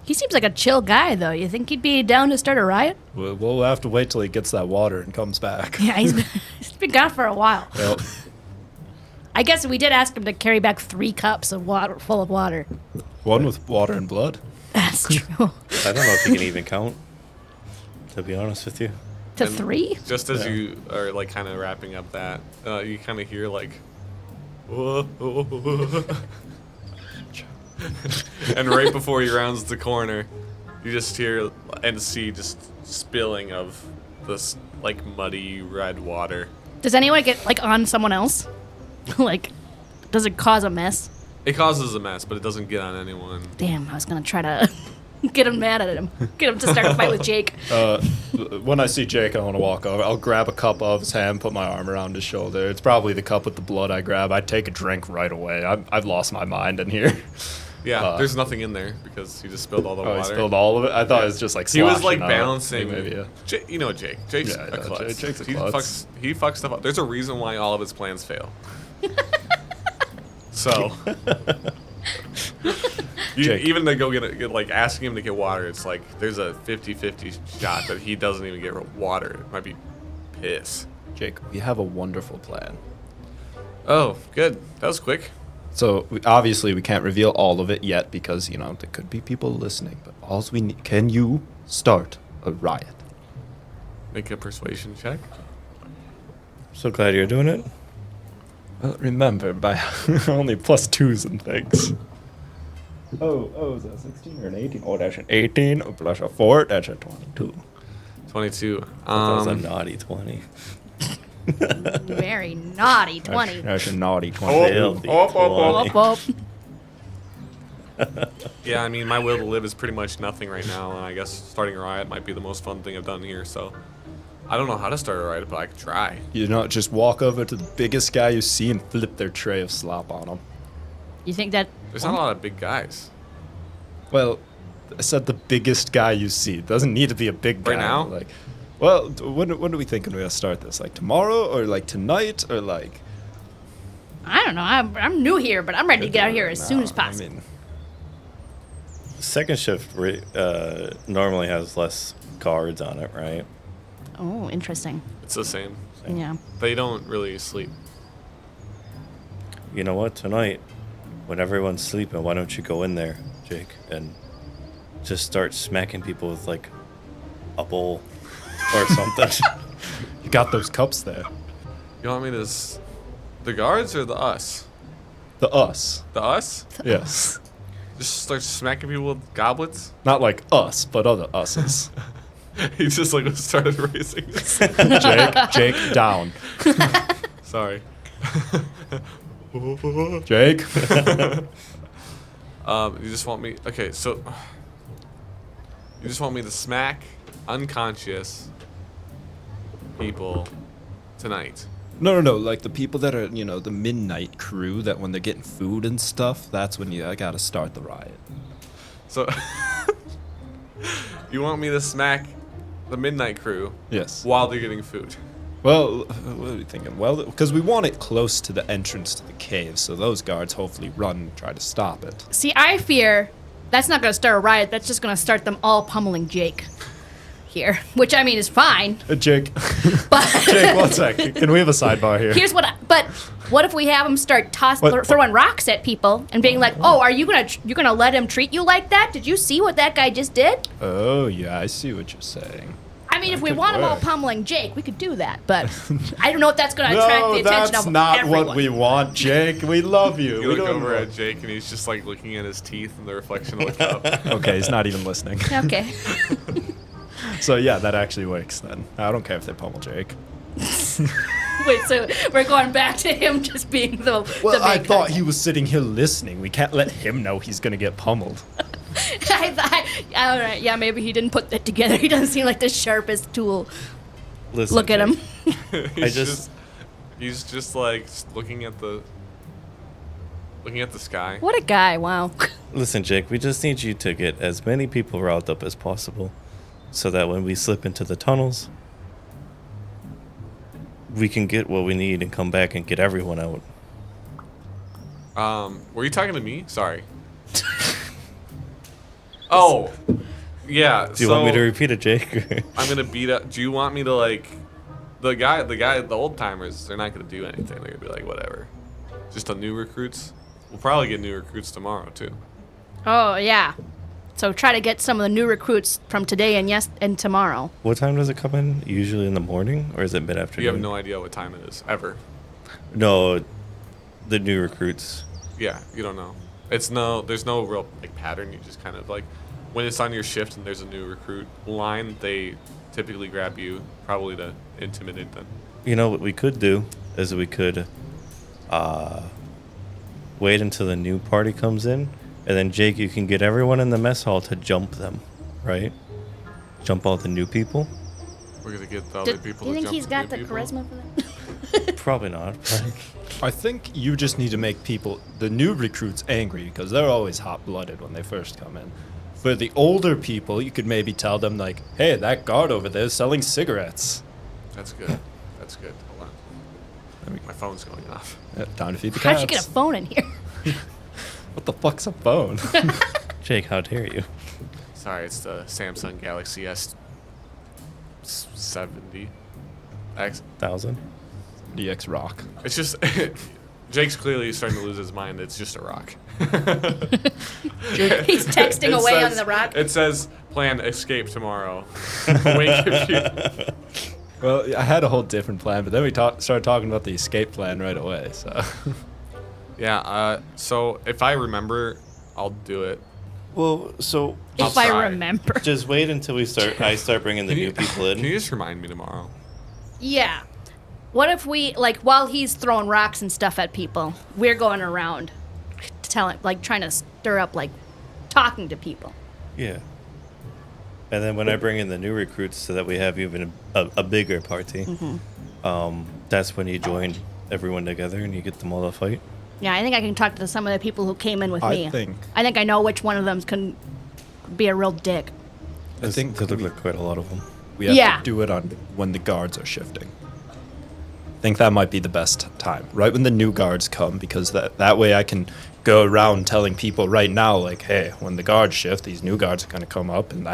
He seems like a chill guy, though. You think he'd be down to start a riot? We'll have to wait till he gets that water and comes back. Yeah, he's been gone for a while. Well, I guess we did ask him to carry back 3 cups of water, full of water. one with water and blood. That's true. I don't know if you can even count, to be honest with you. To And 3? Just as you are like kind of wrapping up that, you kind of hear like, "Whoa, whoa, whoa." And right before he rounds the corner, you just hear and see just spilling of this like muddy red water. Does anyone get like on someone else? Like, does it cause a mess? It causes a mess, but it doesn't get on anyone. Damn, I was gonna try to get him mad at him. Get him to start a fight with Jake. When I see Jake, I want to walk over. I'll grab a cup of his hand, put my arm around his shoulder. It's probably the cup with the blood I grab. I take a drink right away. I've lost my mind in here. Yeah, there's nothing in there because he just spilled all the water. He spilled all of it? I thought it was just like He was like sloshing out. balancing. Maybe, yeah. You know Jake. Jake's Yeah, I a know. klutz. Jake's a he klutz. fucks stuff up. There's a reason why all of his plans fail. So, Jake. even to go get like asking him to get water, it's like there's a 50-50 shot that he doesn't even get water. It might be piss. Jake, we have a wonderful plan. Oh, good. That was quick. So obviously we can't reveal all of it yet because there could be people listening. But all we need, can you start a riot? Make a persuasion check. So glad you're doing it. Well, remember by only +2s and things. Oh, is that 16 or an 18? Oh, that's an 18 plus a 4. That's a 22. 22. That was a naughty 20. Very naughty 20. That's a naughty 20. Filthy oh. 20. Yeah, I mean, my will to live is pretty much nothing right now, and I guess starting a riot might be the most fun thing I've done here, so I don't know how to start a riot, but I could try. Just walk over to the biggest guy you see and flip their tray of slop on him. You think that? There's not a lot of big guys. Well, I said the biggest guy you see. It doesn't need to be a big guy. Right now? Like, well, when are we thinking we're going to start this? Like tomorrow or like tonight or like... I don't know. I'm new here, but I'm ready to get out here as soon as possible. I mean, Second shift normally has less guards on it, right? Oh, interesting. It's the same. Yeah. They don't really sleep. You know what? Tonight, when everyone's sleeping, why don't you go in there, Jake, and just start smacking people with like a bowl or something. you got those cups there. You want me to... The guards or the us? The us. The us? Yes. Just start smacking people with goblets? Not like us, but other us's. He just like started raising his... Jake, down. Sorry. Jake. You just want me... Okay, so... You just want me to smack unconscious people tonight. No, like the people that are, the midnight crew that when they're getting food and stuff, that's when I gotta start the riot. So... You want me to smack the midnight crew Yes. while they're getting food? Well, what are we thinking? Well, because we want it close to the entrance to the cave, so those guards hopefully run and try to stop it. See, I fear that's not going to start a riot. That's just going to start them all pummeling Jake here, which I mean is fine. Jake, But Jake, 1 sec. Can we have a sidebar here? here's what. But what if we have them start throwing rocks at people and being like, "Oh, are you gonna let him treat you like that? Did you see what that guy just did?" Oh, yeah, I see what you're saying. I mean, if we could want them all work. pummeling Jake, we could do that. But I don't know if that's gonna attract the attention that's of not everyone. what we want, Jake. We love you. You We look don't over want- at Jake and he's just like looking at his teeth in the reflection of the cup. Okay, he's not even listening. Okay. So yeah, that actually works then. I don't care if they pummel Jake. Wait, so we're going back to him just being the Well, the I big thought guy. he was sitting here listening. We can't let him know he's gonna get pummeled. All right, yeah, maybe he didn't put that together. He doesn't seem like the sharpest tool. Listen, Look at him. He's just like looking at the sky. What a guy! Wow. Listen, Jake, we just need you to get as many people riled up as possible so that when we slip into the tunnels, we can get what we need and come back and get everyone out. Were you talking to me? Sorry. Oh, yeah. Do you want me to repeat it, Jake? I'm gonna beat up. Do you want me to like the old timers? They're not gonna do anything. They're gonna be like whatever. Just the new recruits. We'll probably get new recruits tomorrow too. Oh yeah. So try to get some of the new recruits from today and tomorrow. What time does it come in? Usually in the morning, or is it mid-afternoon? You have no idea what time it is ever. No, the new recruits. Yeah, you don't know. There's no real like pattern. You just kind of like when it's on your shift and there's a new recruit line, they typically grab you probably to intimidate them. You know what we could do is we could wait until the new party comes in, and then Jake, you can get everyone in the mess hall to jump them, right? Jump all the new people. We're gonna get the other people. Do you to think jump he's got the new people. charisma for that? Probably not. I think you just need to make the new recruits angry because they're always hot-blooded when they first come in. For the older people, you could maybe tell them like, "Hey, that guard over there is selling cigarettes." That's good. That's good. Hold on. My phone's going off. Time to feed the How'd cats. you get a phone in here? What the fuck's a phone? Jake, how dare you? Sorry, it's the Samsung Galaxy S70 X. 1,000. DX Rock. It's just Jake's clearly starting to lose his mind. It's just a rock. He's texting It away says- on the rock. It says, plan escape tomorrow. Wink if you... Well, I had a whole different plan, but then we started talking about the escape plan right away. So Yeah, so if I remember, I'll do it. Well, so If I'll I try. remember. just wait until I start bringing the new people in. Can you just remind me tomorrow? Yeah. What if we, like, while he's throwing rocks and stuff at people, we're going around telling, like, trying to stir up, like, talking to people. Yeah. And then when I bring in the new recruits so that we have even a bigger party, that's when you join everyone together and you get them all to fight. Yeah, I think I can talk to some of the people who came in with me. I think I know which one of them can be a real dick. I think there look like quite a lot of them. we have Yeah. to do it on when the guards are shifting. I think that might be the best time, right when the new guards come, because that way I can go around telling people right now, like, hey, when the guards shift, these new guards are going to come up, and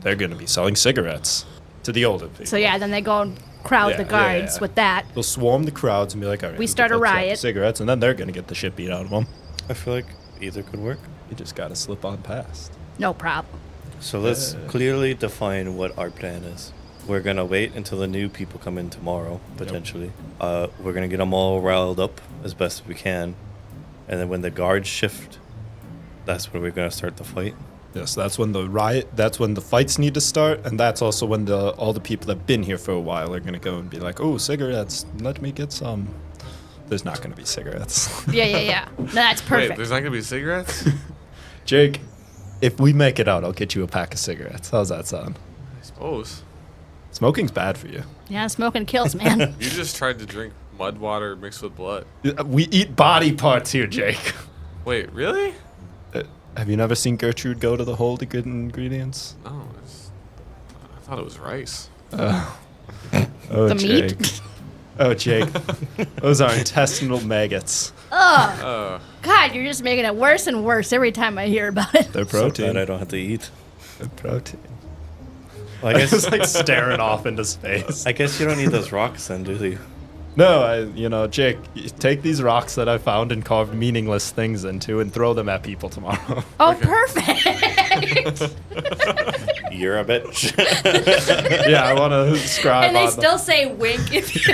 they're going to be selling cigarettes to the older people. So, yeah, then they go and crowd Yeah, the guards yeah. with that. They'll swarm the crowds and be like, all right, We who start the a fuck's got the riot. cigarettes, and then they're going to get the shit beat out of them. I feel like either could work. You just got to slip on past. No problem. So let's clearly define what our plan is. We're going to wait until the new people come in tomorrow, potentially. We're going to get them all riled up as best we can. And then when the guards shift, that's when we're going to start the fight. Yes, that's when the fights need to start, and that's also when all the people that have been here for a while are going to go and be like, oh, cigarettes, let me get some. There's not going to be cigarettes. Yeah. No, that's Wait, perfect. there's not going to be cigarettes? Jake, if we make it out, I'll get you a pack of cigarettes. How's that sound? I suppose. Smoking's bad for you. Yeah, smoking kills, man. You just tried to drink mud water mixed with blood. We eat body parts here, Jake. Wait, really? Have you never seen Gertrude go to the hole to get ingredients? No, I thought it was rice. Oh, The Jake. meat? Oh, Jake. Those are intestinal maggots. Ugh. God, you're just making it worse and worse every time I hear about it. They're So protein. glad I don't have to eat. They're protein. Well, I guess Just like staring off into space. I guess you don't need those rocks then, do you? No, Jake, take these rocks that I found and carved meaningless things into and throw them at people tomorrow. Oh, perfect. You're a bitch. Yeah, I want to scribe And they on still say wink if you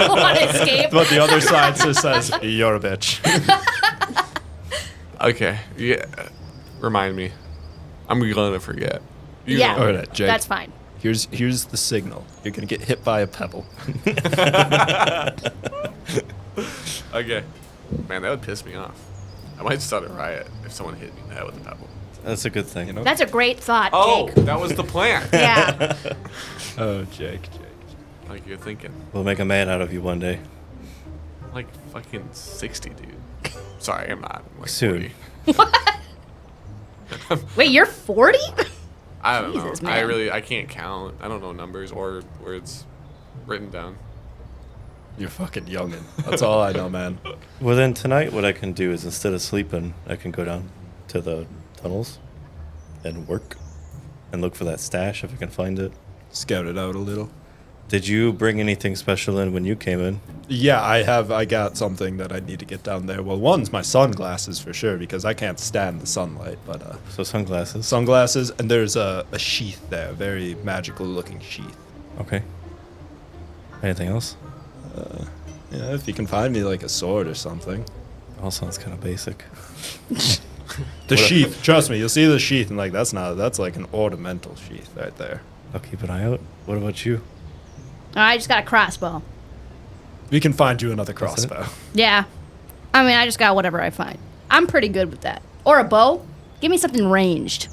want to escape. But the other side just says, you're a bitch. Okay, yeah. Remind me. I'm going to forget. You Yeah. know. All right, Jake. That's fine. Here's the signal. You're going to get hit by a pebble. Okay. Man, that would piss me off. I might start a riot if someone hit me in the head with a pebble. That's a good thing. You know? That's a great thought, Oh, Jake. that was the plan. Yeah. Oh, Jake. Like you're thinking. We'll make a man out of you one day. Like fucking 60, dude. Sorry, I'm not. I'm like Soon. 40. Wait, you're 40? I don't Jesus, know. man. I can't count. I don't know numbers or words written down. You're fucking youngin'. That's all I know, man. Well, then tonight what I can do is instead of sleeping, I can go down to the tunnels and work and look for that stash if I can find it. Scout it out a little. Did you bring anything special in when you came in? Yeah, I got something that I need to get down there. Well, one's my sunglasses for sure, because I can't stand the sunlight, but So sunglasses. sunglasses, and there's a sheath there, very magical looking sheath. Okay. Anything else? Yeah, if you can find me like a sword or something. All sounds kind of basic. The sheath, trust me, you'll see the sheath and like that's like an ornamental sheath right there. I'll keep an eye out. What about you? I just got a crossbow. We can find you another That's it? crossbow. Yeah. I mean, I just got whatever I find. I'm pretty good with that. Or a bow. Give me something ranged.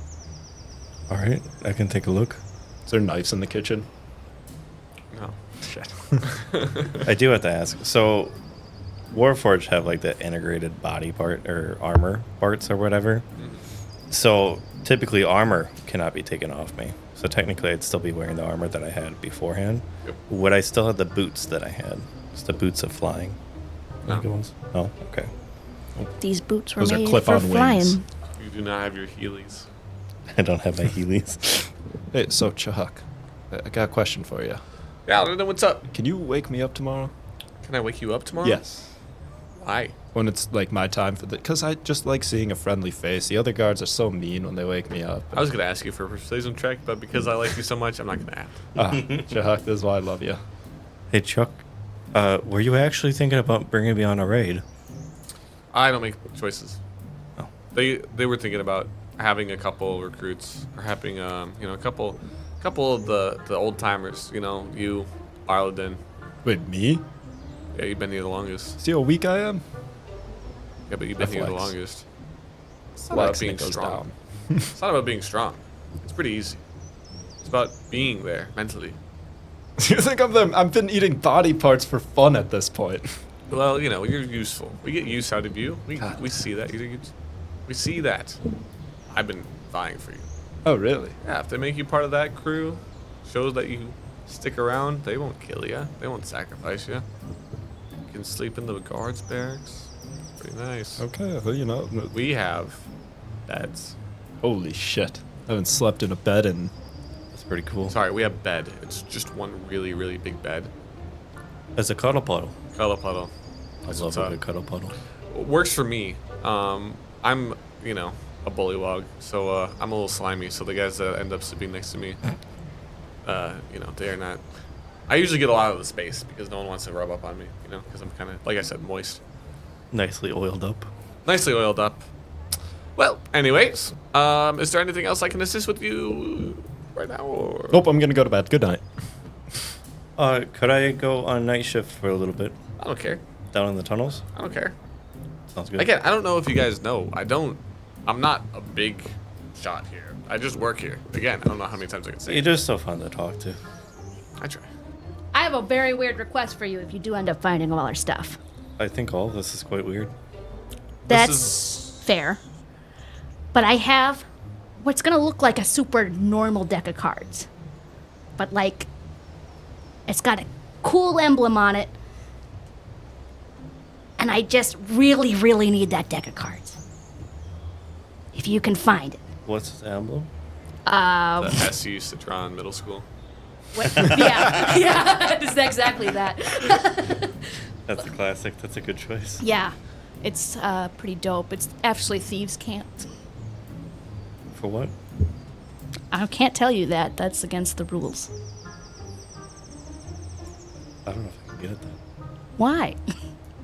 All right, I can take a look. Is there knives in the kitchen? No. Shit. I do have to ask. So, Warforged have like the integrated body part or armor parts or whatever. So typically armor cannot be taken off me. So technically I'd still be wearing the armor that I had beforehand. Yep. Would I still have the boots that I had? Just the boots of flying? I think it was. Oh, okay. These boots were Those are made for clip-on flying. wings. You do not have your Heelys. I don't have my Heelys. Hey, so Chuck, I got a question for you. Yeah, Arlidan, what's up? Can you wake me up tomorrow? Can I wake you up tomorrow? Yes. Why? When it's like my time for the, because I just like seeing a friendly face. The other guards are so mean when they wake me up. I was gonna ask you for a persuasion check, but because I like you so much, I'm not gonna ask. Chuck, this is why I love you. Hey, Chuck. Were you actually thinking about bringing me on a raid? I don't make choices. Oh. They were thinking about having a couple recruits or having a couple of the old timers. You know, you, Arlidan. Wait, me? Yeah, you've been here the longest. See how weak I am? Yeah, but you've been here the Flex. longest. It's not about Flex and being it goes strong. down. It's not about being strong. It's pretty easy. It's about being there mentally. You think I've been eating body parts for fun at this point? Well, you know, you're useful. We get use out of you. We see that. We see that. I've been vying for you. Oh, really? Yeah, if they make you part of that crew, shows that you stick around, they won't kill you. They won't sacrifice you. You can sleep in the guards' barracks. Pretty nice. Okay, well, you know. We have beds. Holy shit. I haven't slept in a bed in. That's pretty cool. Sorry, we have bed. It's just one really, really big bed. As a cuddle puddle. Cuddle puddle. I That's love what's a up. good cuddle puddle. Works for me. I'm, a bullywog, so I'm a little slimy. So the guys that end up sleeping next to me, they are not. I usually get a lot of the space because no one wants to rub up on me, because I'm kind of, like I said, moist. Nicely oiled up. Nicely oiled up. Well, anyways, is there anything else I can assist with you right now? Or? Nope, I'm gonna go to bed. Good night. Could I go on night shift for a little bit? I don't care. Down in the tunnels? I don't care. Sounds good. Again, I don't know if you guys know. I'm not a big shot here. I just work here. Again, I don't know how many times I can say You're it. just so fun to talk to. I try. I have a very weird request for you if you do end up finding all our stuff. I think all of this is quite weird. That's fair. But I have what's gonna look like a super normal deck of cards. But it's got a cool emblem on it. And I just really, really need that deck of cards. If you can find it. What's the emblem? The S you used to draw in middle school. Yeah, it's exactly that. That's a classic. That's a good choice. Yeah, it's pretty dope. It's actually Thieves' Cant. For what? I can't tell you that. That's against the rules. I don't know if I can get it then. Why?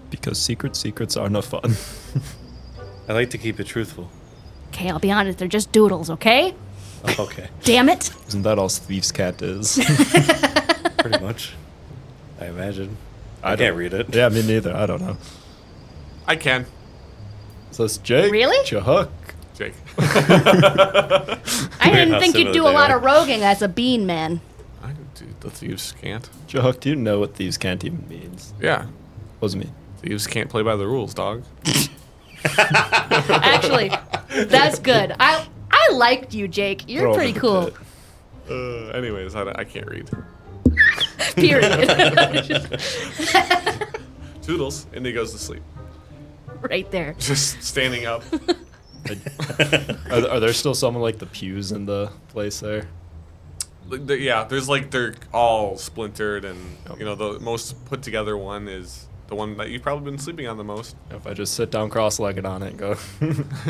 Because secrets are no fun. I like to keep it truthful. Okay, I'll be honest. They're just doodles, okay? Oh, okay. Damn it. Isn't that all Thieves' Cat is? Pretty much. I imagine. I don't- can't read it. Yeah, me neither. I don't know. I can, So it's Jake. Really? Chuck. Jake. I didn't how think you'd similar do a they lot are. of roguing as a bean man. I can do the thieves can't. Chuck, do you know what Thieves' Cant even means? Yeah. What does it mean? Thieves can't play by the rules, dog. Actually, that's good. I liked you, Jake. You're Throw him pretty in the cool. pit. Anyways, I can't read. Period. Toodles, and he goes to sleep. Right there. Just standing up. Are there still some like the pews in the place there? Yeah, they're all splintered, and the most put together one is the one that you've probably been sleeping on the most. If I just sit down cross-legged on it and go,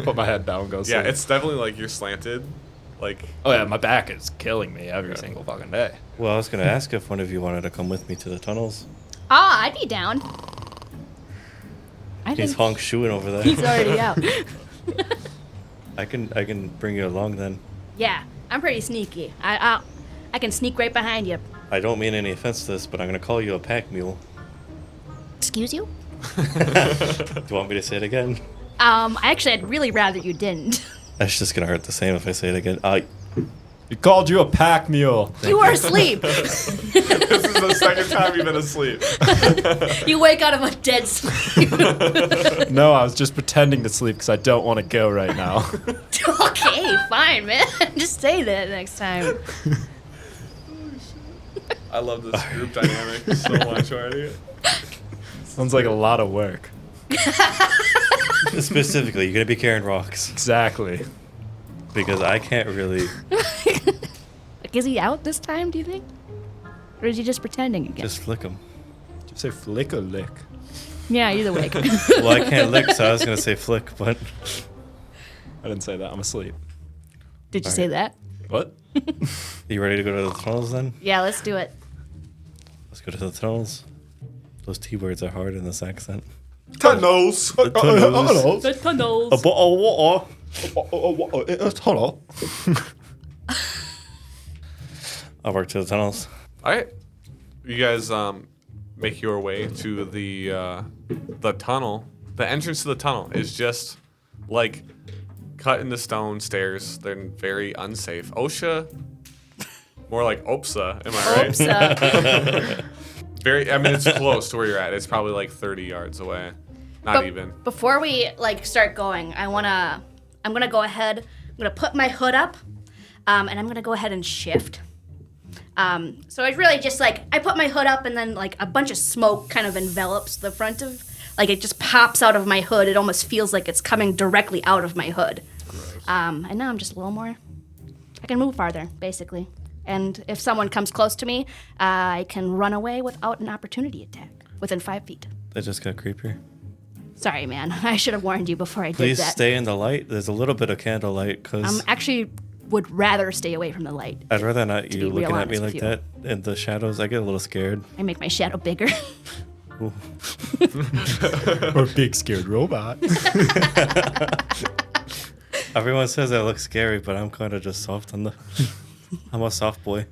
put my head down, and go Yeah, sleep. it's definitely like you're slanted. Oh yeah, my back is killing me every single fucking day. Well, I was going to ask if one of you wanted to come with me to the tunnels. I'd be down. I He's think honk shooing over there. he's already out. I can bring you along then. Yeah, I'm pretty sneaky. I can sneak right behind you. I don't mean any offense to this, but I'm going to call you a pack mule. Excuse you? Do you want me to say it again? Actually, I'd really rather you didn't. That's just going to hurt the same if I say it again. We called you a pack mule. You were asleep. This is the second time you've been asleep. You wake out of a dead sleep. No, I was just pretending to sleep because I don't want to go right now. Okay, fine, man. Just say that next time. I love this group dynamic so much already. Sounds like a lot of work. Specifically, you're going to be carrying rocks. Exactly. Because I can't really Is he out this time, do you think? Or is he just pretending again? just flick them. Did you say flick or lick? Yeah, either way. Well, I can't lick, so I was gonna say flick, but I didn't say that. I'm asleep. Did you say that? What? you ready to go to the tunnels then? Yeah, let's do it. Let's go to the tunnels. Those T words are hard in this accent. Tunnels. The tunnels. The tunnels. A bottle of water. Hold I'll work to the tunnels. All right. You guys make your way to the tunnel. The entrance to the tunnel is just like cut into stone stairs. They're very unsafe. OSHA, more like OPSA, am I right? OPSA. I mean, it's close to where you're at. It's probably like 30 yards away. Not even. Before we start going, I'm gonna go ahead. I'm gonna put my hood up, and I'm gonna go ahead and shift. So it's really just I put my hood up, and then a bunch of smoke kind of envelops the front of, it just pops out of my hood. It almost feels like it's coming directly out of my hood. And now I'm just a little more. I can move farther, basically. And if someone comes close to me, I can run away without an opportunity attack within 5 feet. That just got creepier. Sorry, man. I should have warned you before I Please did that. stay in the light. There's a little bit of candlelight because Actually would rather stay away from the light. I'd rather not you be real looking at me honest like with that in the shadows. I get a little scared. I make my shadow bigger. Or big scared robot. Everyone says I look scary, but I'm kind of just soft on the. I'm a soft boy.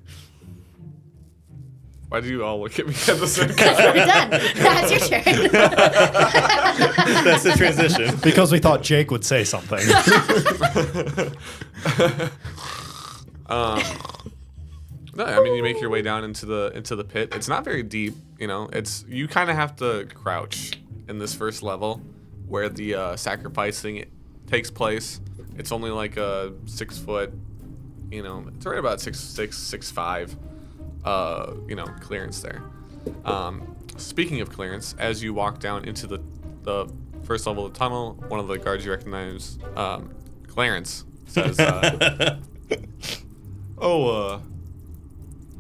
Why do you all look at me at the same time? We're done. That's your turn. That's the transition. Because we thought Jake would say something. No, I mean you make your way down into the pit. It's not very deep, you kind of have to crouch in this first level where the sacrificing takes place. It's only like a 6 foot, it's right about 6'5", clearance there. Speaking of clearance, as you walk down into the first level of the tunnel, one of the guards you recognize, Clarence, says,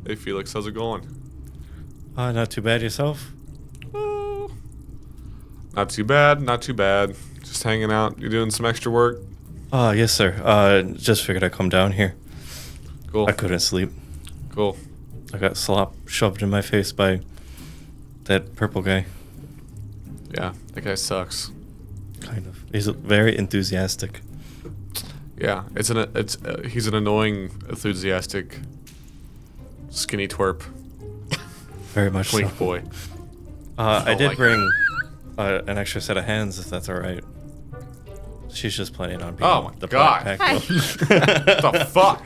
hey Felix, how's it going? Not too bad yourself. Not too bad. Just hanging out. You doing some extra work? Yes, sir. Just figured I'd come down here. Cool. I couldn't sleep. Cool. I got slop shoved in my face by that purple guy. Yeah, that guy sucks. Kind of. He's very enthusiastic. Yeah, he's an annoying, enthusiastic, skinny twerp. Very much Twink so. boy. I did like bring an extra set of hands, if that's all right. She's just planning on being Oh my the God. black Hi. pack. What the fuck?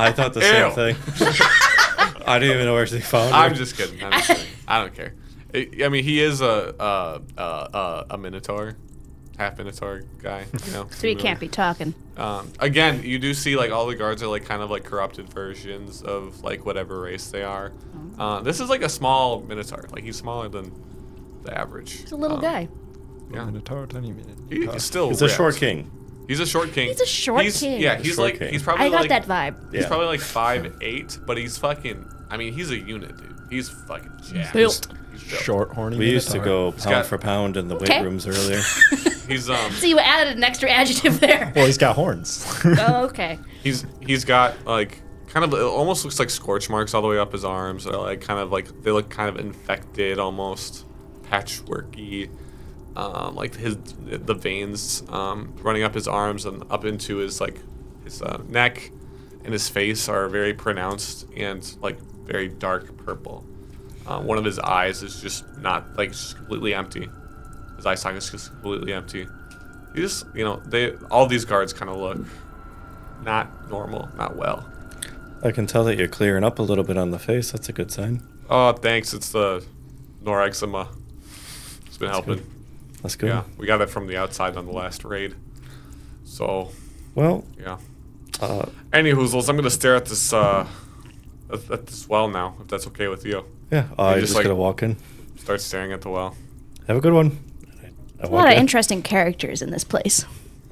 I thought the Ew. same thing. I didn't even know where she found her. I'm just kidding. I don't care. I mean, he is a minotaur, half minotaur guy. So you can't be talking. Again, you do see all the guards are kind of corrupted versions of whatever race they are. This is a small minotaur. He's smaller than the average. He's a little guy. Yeah. Minotaur, tiny He's still. He's a ripped. short king. He's a short king. He's a short king. Yeah, he's Short king. he's probably I got that vibe. He's Yeah. probably 5'8", but he's fucking. I mean, he's a unit, dude. He's fucking jacked. Built. He's built. Short, horny. We used to go got- pound for pound in the weight Okay. rooms earlier. He's So you added an extra adjective there. Well, he's got horns. Oh, okay. he's got kind of, it almost looks like scorch marks all the way up his arms. Or they look kind of infected, almost patchworky. The veins running up his arms and up into his his neck and his face are very pronounced and very dark purple. One of his eyes is just not just completely empty. His eye socket is just completely empty. You just all these guards kind of look not normal, not well. I can tell that you're clearing up a little bit on the face. That's a good sign. Oh, thanks. It's the norexema. It's been helping. That's good. Yeah, we got it from the outside on the last raid. So, Well, yeah. uh, Any hoozles, I'm gonna stare at this at this well now, if that's okay with you. yeah, I just, just gotta walk in. Start staring at the well. Have a good one. I A walk lot of in. interesting characters in this place.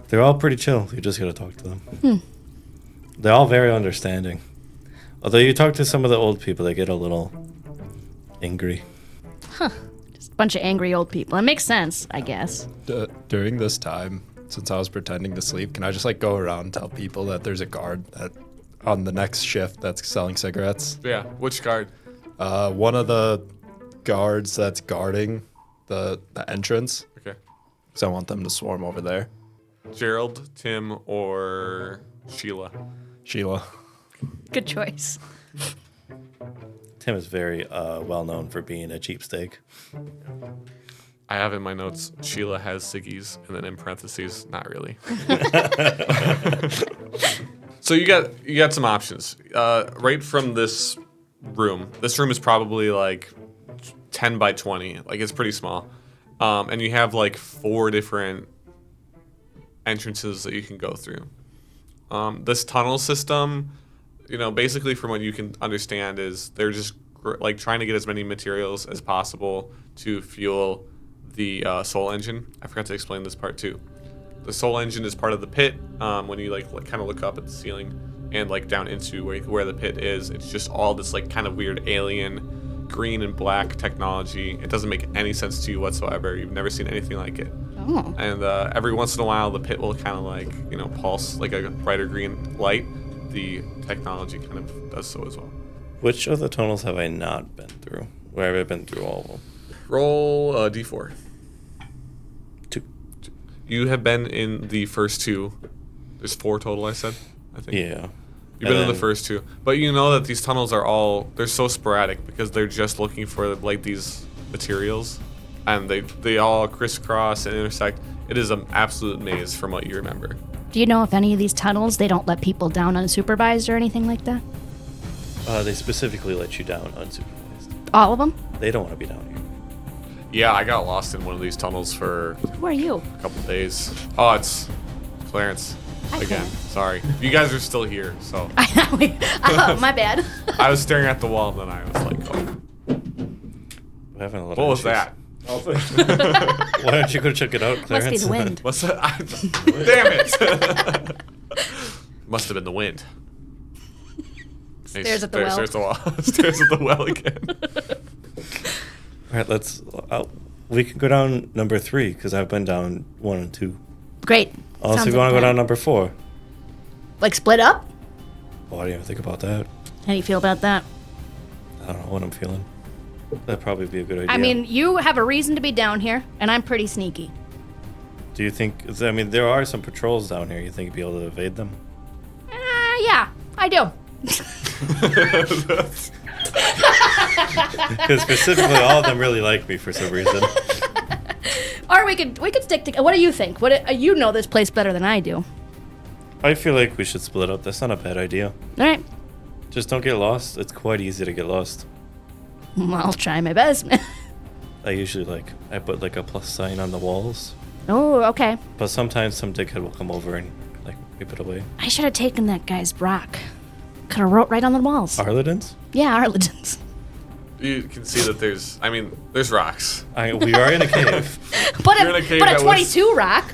They're all pretty chill. You just gotta talk to them. They're all very understanding. Although you talk to some of the old people, they get a little Angry. Just a bunch of angry old people. It makes sense, I guess. During this time, since I was pretending to sleep, can I just like go around and tell people that there's a guard that on the next shift that's selling cigarettes? Yeah. Which guard? One of the guards that's guarding the entrance. Okay. Because I want them to swarm over there. Gerald, Tim, or Sheila? Sheila. Good choice. Tim is very well known for being a cheapsteak. I have in my notes, Sheila has ciggies, and then in parentheses, not really. So you got some options. Right from this room. This room is probably like 10 by 20. Like it's pretty small. And you have like 4 different entrances that you can go through. This tunnel system, basically from what you can understand is they're just like trying to get as many materials as possible to fuel the soul engine. I forgot to explain this part too. The soul engine is part of the pit. When you like kind of look up at the ceiling and like down into where the pit is, it's just all this like kind of weird alien green and black technology. It doesn't make any sense to you whatsoever. You've never seen anything like it. Oh. And every once in a while, the pit will kind of like pulse like a brighter green light. The technology kind of does so as well. Which of the tunnels have I not been through? Where have I been through all of them? Roll d4. 2. You have been in the first 2. There's 4 total, I said. I think. Yeah. You've been in the first 2, but you know that these tunnels they're so sporadic because they're just looking for like these materials, and they all crisscross and intersect. It is an absolute maze from what you remember. Do you know if any of these tunnels, they don't let people down unsupervised or anything like that? They specifically let you down unsupervised. All of them? They don't want to be down here. Yeah, I got lost in one of these tunnels for Who are you? a couple days. Oh, it's Clarence. Hi, Again, Clarence. sorry. You guys are still here, so Oh, my bad. I was staring at the wall, and then I was like, "Oh, We're having a lot what of was issues. that?" Why don't you go check it out, Must Clarence? be the wind. What's that? Damn it! Must have been the wind. Stares at the well. Stares at the wall. Stares at the well again. All right, we can go down number 3 because I've been down 1 and 2. Great. Also, Sounds we want to like go a down plan. number 4. Like split up? Oh, I didn't even think about that. How do you feel about that? I don't know what I'm feeling. That'd probably be a good idea. I mean, you have a reason to be down here, and I'm pretty sneaky. do you think? I mean, there are some patrols down here. You think you'd be able to evade them? Yeah, I do. Because specifically, all of them really like me for some reason. Or we could stick together. What do you think? You know this place better than I do. I feel like we should split up. That's not a bad idea. All right. Just don't get lost. It's quite easy to get lost. Well, I'll try my best. I usually I put like a plus sign on the walls, Oh, okay. but sometimes some dickhead will come over and like whip it away. I should have taken that guy's rock. Could have wrote right on the walls. Arlidan's? Yeah, Arlidan's. You can see that there's rocks. We are in a cave. But You're in a cave a that was- 22 rock.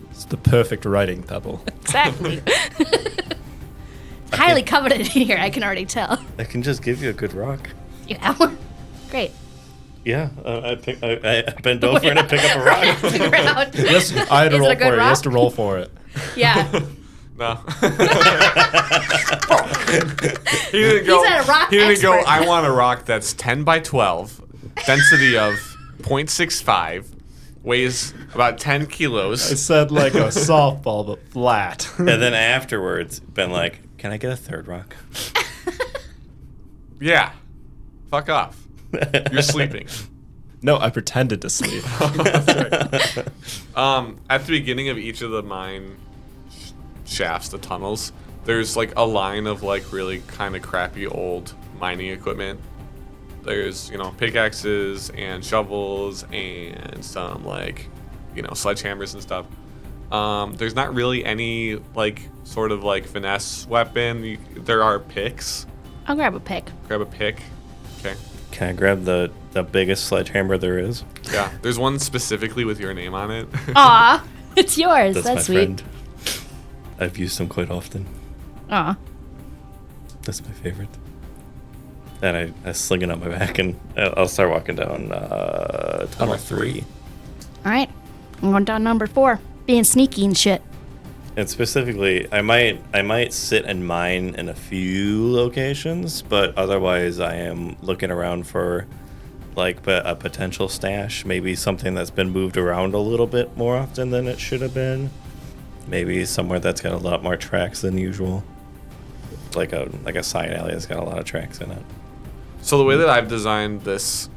It's the perfect writing pebble. Exactly. Highly coveted in here, I can already tell. I can just give you a good rock. You have one? Great. Yeah, I bend over and I pick up a rock. Figure out. Yes, I had to Is it roll a for good it. He rock? has to roll for it. Yeah. No. He didn't go. He's a rock he didn't go. expert. I want a rock that's 10 by 12, density of 0.65, weighs about 10 I kilos. said like a softball, but flat. And then afterwards, been like, can I get a third rock? Yeah. Fuck off. You're sleeping. No, I pretended to sleep. At the beginning of each of the mine shafts, the tunnels, there's like a line of like really kind of crappy old mining equipment. There's, pickaxes and shovels and some like, sledgehammers and stuff. There's not really any like sort of like finesse weapon. There are picks. I'll grab a pick. Grab a pick. Okay. Can I grab the biggest sledgehammer there is? Yeah. There's one specifically with your name on it. Aw, it's yours. That's That's my sweet. friend. I've used them quite often. Aw. That's my favorite. And I sling it on my back, and I'll start walking down tunnel Number 3. All right. I'm going down number 4. Being sneaky and shit. And specifically, I might sit and mine in a few locations, but otherwise I am looking around for like a potential stash, maybe something that's been moved around a little bit more often than it should have been. Maybe somewhere that's got a lot more tracks than usual. Like a side alley that's got a lot of tracks in it. So the way that I've designed this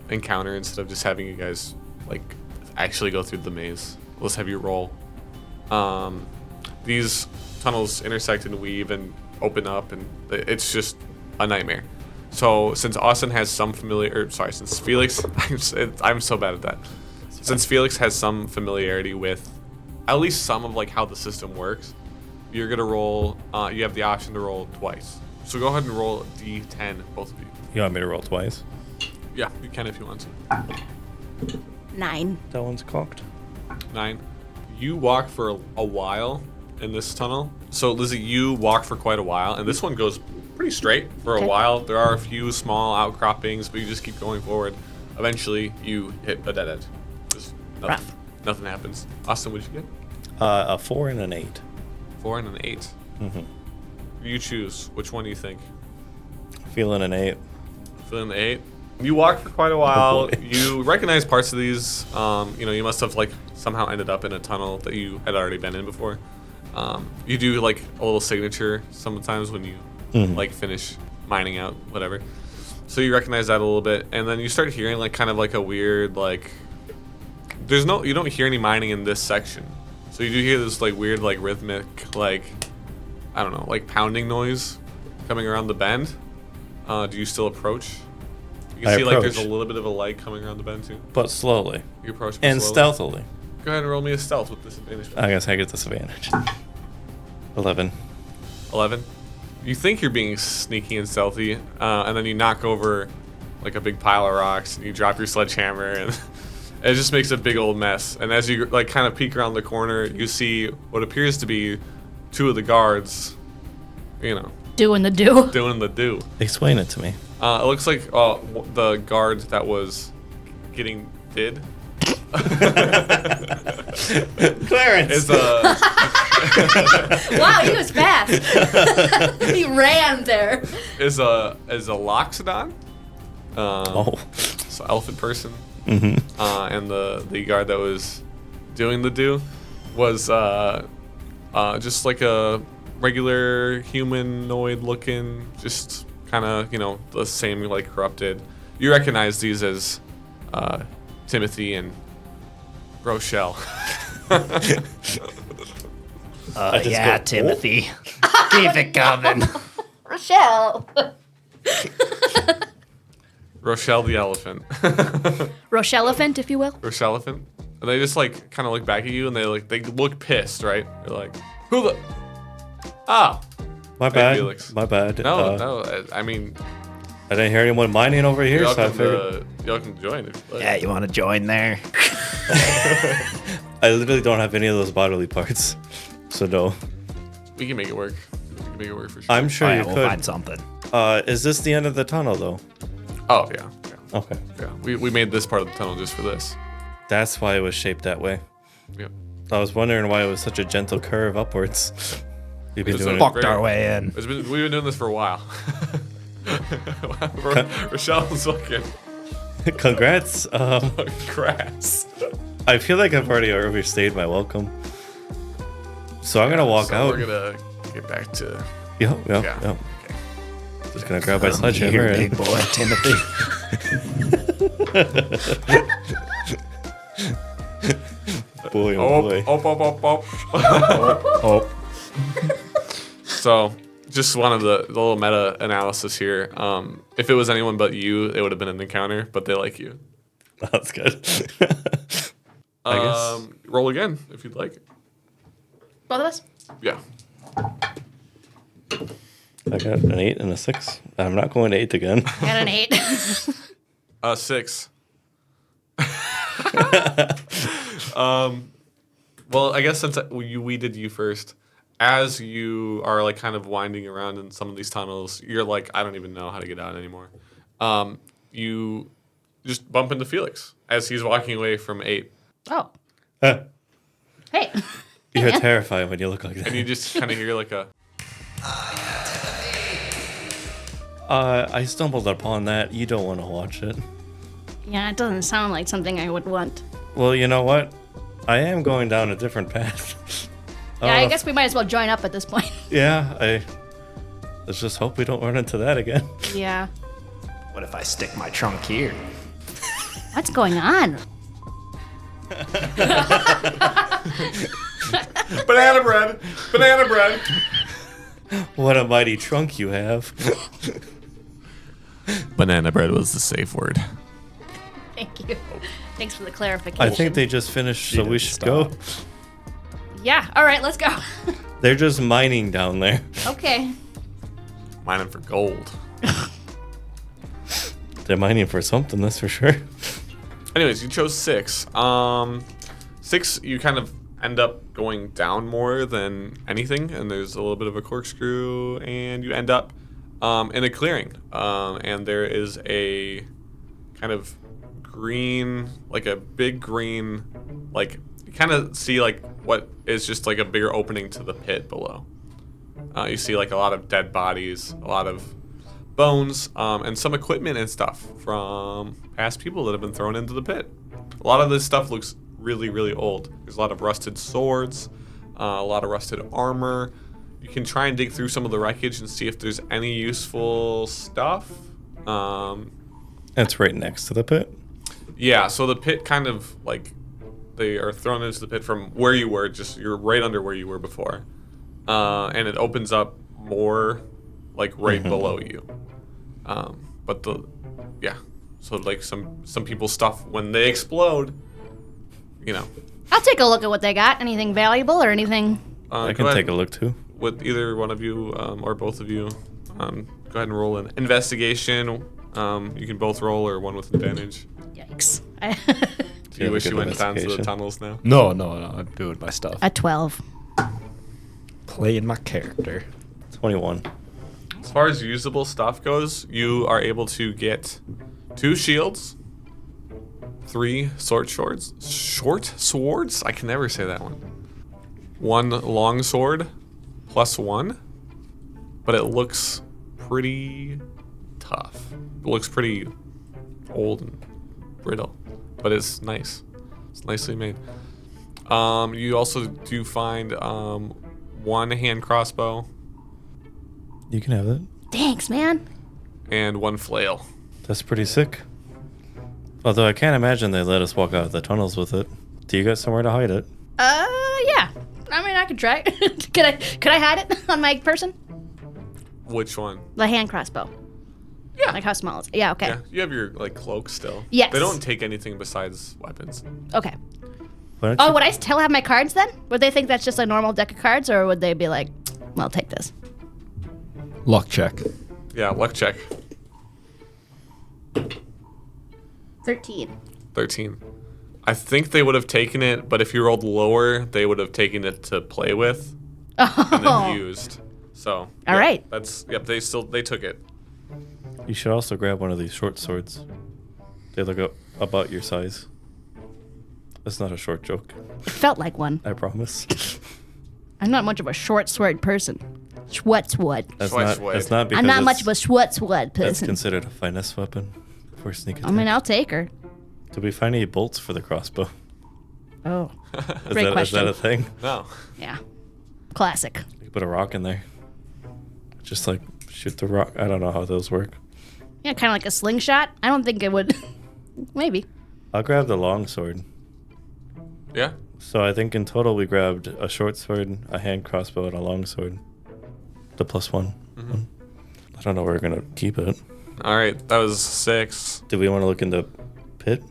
encounter, instead of just having you guys like actually go through the maze, let's have you roll. These tunnels intersect and weave and open up, and it's just a nightmare. So since Austin has some since Felix, I'm so bad at that. Since Felix has some familiarity with at least some of like how the system works, you're gonna roll. You have the option to roll twice. So go ahead and roll a D10, both of you. You want me to roll twice? Yeah, you can if you want to. 9. That one's cocked. 9. You walk for a while in this tunnel. So Lizzy, you walk for quite a while, and this one goes pretty straight for a while. There are a few small outcroppings, but you just keep going forward. Eventually, you hit a dead end. Just nothing happens. Austin, what'd you get? A 4 and an 8. 4 and an 8. Mm-hmm. You choose. Which one do you think? Feeling an 8. Feeling the 8. You walk for quite a while. You recognize parts of these. You must have like somehow ended up in a tunnel that you had already been in before. You do like a little signature sometimes when you like finish mining out whatever. So you recognize that a little bit, and then you start hearing like kind of like a weird like. You don't hear any mining in this section. So you do hear this like weird like rhythmic like, I don't know, like pounding noise coming around the bend. Do you still approach? You can see like there's a little bit of a light coming around the bend too. But slowly. You approach and slowly. Stealthily. Go ahead and roll me a stealth with disadvantage. I guess I get disadvantage. 11. 11. You think you're being sneaky and stealthy, and then you knock over like a big pile of rocks, and you drop your sledgehammer, and it just makes a big old mess. And as you like kind of peek around the corner, you see what appears to be 2 of the guards, Doing the do. doing the do. Explain it to me. It looks like the guard that was getting did. Clarence! Is Wow, he was fast. He ran there. is a Loxodon. Oh. So elephant person. Mm-hmm. And the guard that was doing the do was just like a regular humanoid looking, just kind of the same like corrupted. You recognize these as Timothy and Rochelle. Yeah, Timothy. Keep it coming. Rochelle. Rochelle the elephant. Rochelle elephant, if you will. Rochelle elephant. And they just like kind of look back at you, and they look pissed, right? They're like, who the? Ah. My Hey, bad. Felix. My bad. No. I mean, I didn't hear anyone mining over here, y'all so I can, figured. y'all can join if you like. Yeah, you want to join there? I literally don't have any of those bodily parts, so no. We can make it work. We can make it work for sure. I'm sure Oh, you yeah, we'll could. find something. Is this the end of the tunnel, though? Oh yeah. Okay. Yeah. We made this part of the tunnel just for this. That's why it was shaped that way. Yep. I was wondering why it was such a gentle curve upwards. We've been It's doing a it. Fucked our way in. We've been doing this for a while. Rochelle's looking Congrats. grass. I feel like I've already overstayed my welcome. So I'm gonna walk out. We're gonna get back to. Yep. Yeah. Okay. Just gonna grab my Come sledgehammer. here, And big boy, Timothy. boy, oh boy. Oh, So, just one of the little meta analysis here. If it was anyone but you, it would have been an encounter, but they like you. That's good. I guess. Roll again if you'd like. Both of us? Yeah. I got an 8 and a 6. I'm not going to 8 again. And an 8. 6. Well, I guess since we did you first, as you are like kind of winding around in some of these tunnels, you're like, I don't even know how to get out anymore. You just bump into Felix as he's walking away from Ape. Oh. Huh. Hey. You're terrifying when you look like that. And you just kind of hear like a, I stumbled upon that. You don't want to watch it. Yeah, it doesn't sound like something I would want. Well, you know what? I am going down a different path. Yeah, I guess we might as well join up at this point. Yeah, let's just hope we don't run into that again. Yeah. What if I stick my trunk here? What's going on? banana bread, banana bread. What a mighty trunk you have. Banana bread was the safe word. Thank you. Thanks for the clarification. I think they just finished, so we should go. Yeah, all right, let's go. They're just mining down there. Okay. Mining for gold. They're mining for something, that's for sure. Anyways, you chose 6. 6, you kind of end up going down more than anything, and there's a little bit of a corkscrew, and you end up in a clearing. And there is a kind of green, like a big green, like you kind of see like what is just like a bigger opening to the pit below. You see like a lot of dead bodies, a lot of bones, and some equipment and stuff from past people that have been thrown into the pit. A lot of this stuff looks really, really old. There's a lot of rusted swords, a lot of rusted armor. You can try and dig through some of the wreckage and see if there's any useful stuff. That's right next to the pit. Yeah, so the pit kind of like they are thrown into the pit from where you were, just you're right under where you were before. And it opens up more like right below you. But so like some people's stuff when they explode, you know. I'll take a look at what they got. Anything valuable or anything? I can take a look too. With either one of you or both of you, go ahead and roll an investigation. You can both roll or one with advantage. Yikes. Do you wish you went down to the tunnels now? No, I'm doing my stuff. A 12. Playing my character. 21. As far as usable stuff goes, you are able to get 2 shields, 3 short swords? I can never say that one. 1 long sword, +1, but it looks pretty tough. It looks pretty old and brittle, but it's nice. It's nicely made. You also do find 1 hand crossbow. You can have that. Thanks, man. And 1 flail. That's pretty sick. Although I can't imagine they let us walk out of the tunnels with it. Do you got somewhere to hide it? Yeah. I mean, I could try. Could I hide it on my person? Which one? The hand crossbow. Yeah. Like how small is it? Yeah, okay. Yeah, you have your like cloak still. Yes. They don't take anything besides weapons. Okay. Why don't Oh, you- would I still have my cards then? Would they think that's just a normal deck of cards, or would they be like, well, take this? Luck check. Yeah, luck check. 13. 13. I think they would have taken it, but if you rolled lower, they would have taken it to play with and then used. So. All right. They took it. You should also grab one of these short swords. They look about your size. That's not a short joke. It felt like one. I promise. I'm not much of a short sword person. Schwarzwood. That's not because I'm not much it's- of a Schwarzwood That's person. considered a finesse weapon for sneak attack. I mean, I'll take her. Did we find any bolts for the crossbow? Oh. Is Great that question. a thing? No. Yeah. Classic. You could put a rock in there. Just like shoot the rock. I don't know how those work. Yeah, kind of like a slingshot. I don't think it would. Maybe. I'll grab the long sword. Yeah. So I think in total we grabbed a short sword, a hand crossbow, and a long sword. The +1. Mm-hmm. I don't know where we're gonna keep it. All right. That was 6. Do we want to look in the pit?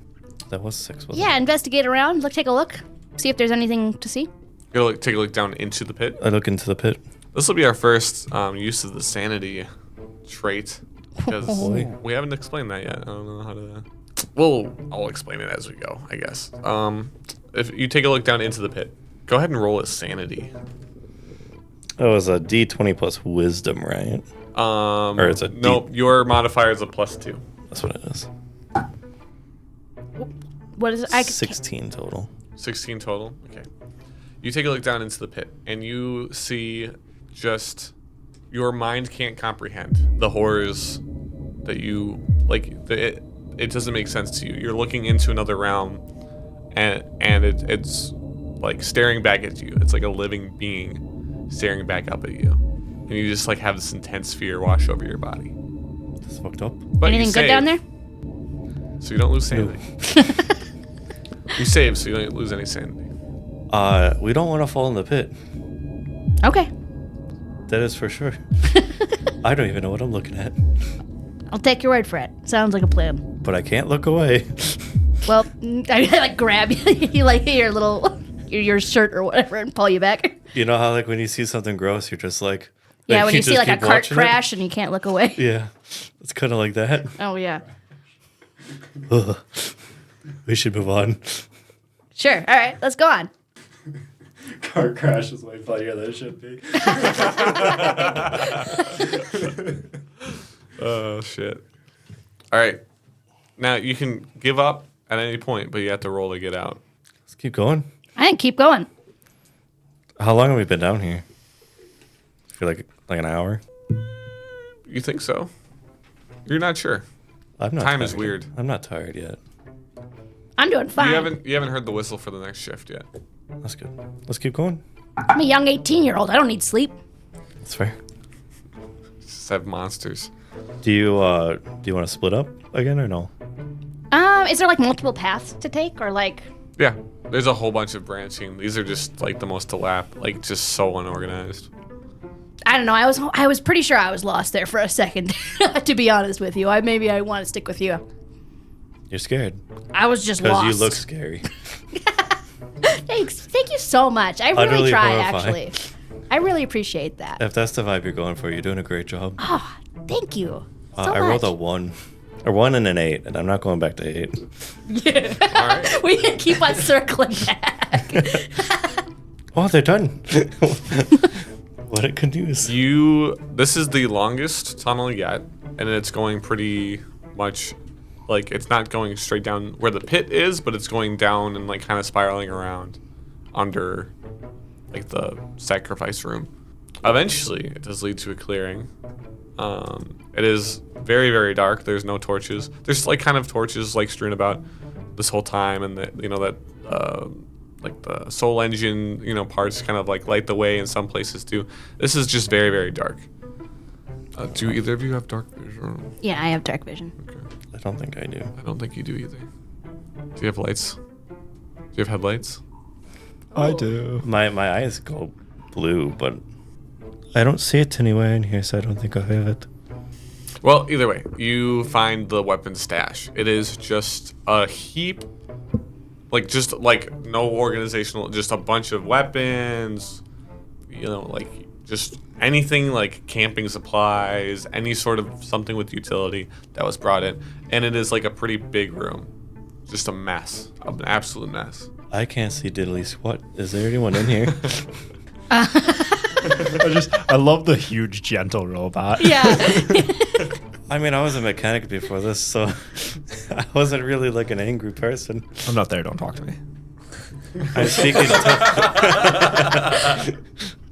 That was 6, wasn't Yeah, it? investigate around. Take a look. See if there's anything to see. Take a look down into the pit. I look into the pit. This will be our first use of the sanity trait because boy. we haven't explained that yet. I don't know how to. I'll explain it as we go, I guess. If you take a look down into the pit, go ahead and roll a sanity. That was a D20 plus wisdom, right? Or it's a nope. Your modifier is a +2. That's what it is. What is it? 16 total. 16 total. Okay. You take a look down into the pit, and you see just your mind can't comprehend the horrors that you like. It doesn't make sense to you. You're looking into another realm, and it's like staring back at you. It's like a living being staring back up at you, and you just like have this intense fear wash over your body. That's fucked up. But Anything good down there? So you don't lose sanity. You save, so you don't lose any sanity. We don't want to fall in the pit. Okay. That is for sure. I don't even know what I'm looking at. I'll take your word for it. Sounds like a plan. But I can't look away. Well, I like grab you like your little your shirt or whatever and pull you back. You know how like when you see something gross, you're just like Yeah, when you just see like a keep cart watching it? crash and you can't look away. Yeah, it's kind of like that. Oh yeah. Ugh. We should move on. Sure. All right. Let's go on. Car crash is way funnier than it should be. Oh shit! All right, now you can give up at any point, but you have to roll to get out. Let's keep going. I think keep going. How long have we been down here? I feel like an hour. You think so? You're not sure. I'm not. Time is tired. weird. I'm not tired yet. I'm doing fine. You haven't heard the whistle for the next shift yet. That's good. Let's keep going. I'm a young 18-year-old. I don't need sleep. That's fair. Just have monsters. Do you want to split up again or no? Is there like multiple paths to take or like? Yeah, there's a whole bunch of branching. These are just like the most like just so unorganized. I don't know. I was pretty sure I was lost there for a second. To be honest with you, maybe I want to stick with you. You're scared. I was just lost. Because you look scary. Thanks. Thank you so much. I really Utterly try, horrifying. actually. I really appreciate that. If that's the vibe you're going for, you're doing a great job. Oh, thank you. So I rolled much. a 1. A 1 and an 8, and I'm not going back to 8. Yeah. All right. We can keep on circling back. Oh, they're done. What a good news. This is the longest tunnel yet, and it's going pretty much like it's not going straight down where the pit is, but it's going down and like kind of spiraling around under like the sacrifice room. Eventually, it does lead to a clearing. It is very, very dark. There's no torches. There's like kind of torches like strewn about this whole time, and that like the soul engine parts kind of like light the way in some places too. This is just very, very dark. Do either of you have dark vision? Yeah, I have dark vision. Okay. I don't think I do. I don't think you do either. Do you have lights? Do you have headlights? I do. My eyes go blue, but I don't see it anywhere in here, so I don't think I have it. Well, either way, you find the weapon stash. It is just a heap, just no organizational, just a bunch of weapons, just anything like camping supplies, any sort of something with utility that was brought in. And it is like a pretty big room. Just a mess, an absolute mess. I can't see diddly squat. Is there anyone in here? I love the huge gentle robot. Yeah. I mean, I was a mechanic before this, so I wasn't really like an angry person. I'm not there. Don't talk to me. I'm speaking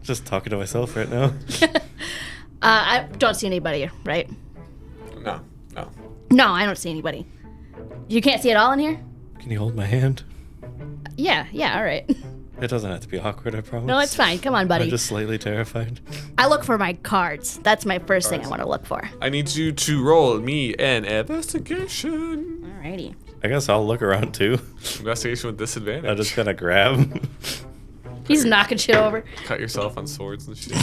just talking to myself right now. I don't see anybody, right? No. No, I don't see anybody. You can't see it all in here? Can you hold my hand? Yeah, all right. It doesn't have to be awkward, I promise. No, it's fine. Come on, buddy. I'm just slightly terrified. I look for my cards. That's my first thing I want to look for. I need you to roll me an investigation. Alrighty. I guess I'll look around too. Investigation with disadvantage. I'm just gonna grab. He's knocking shit over. Cut yourself on swords and shit.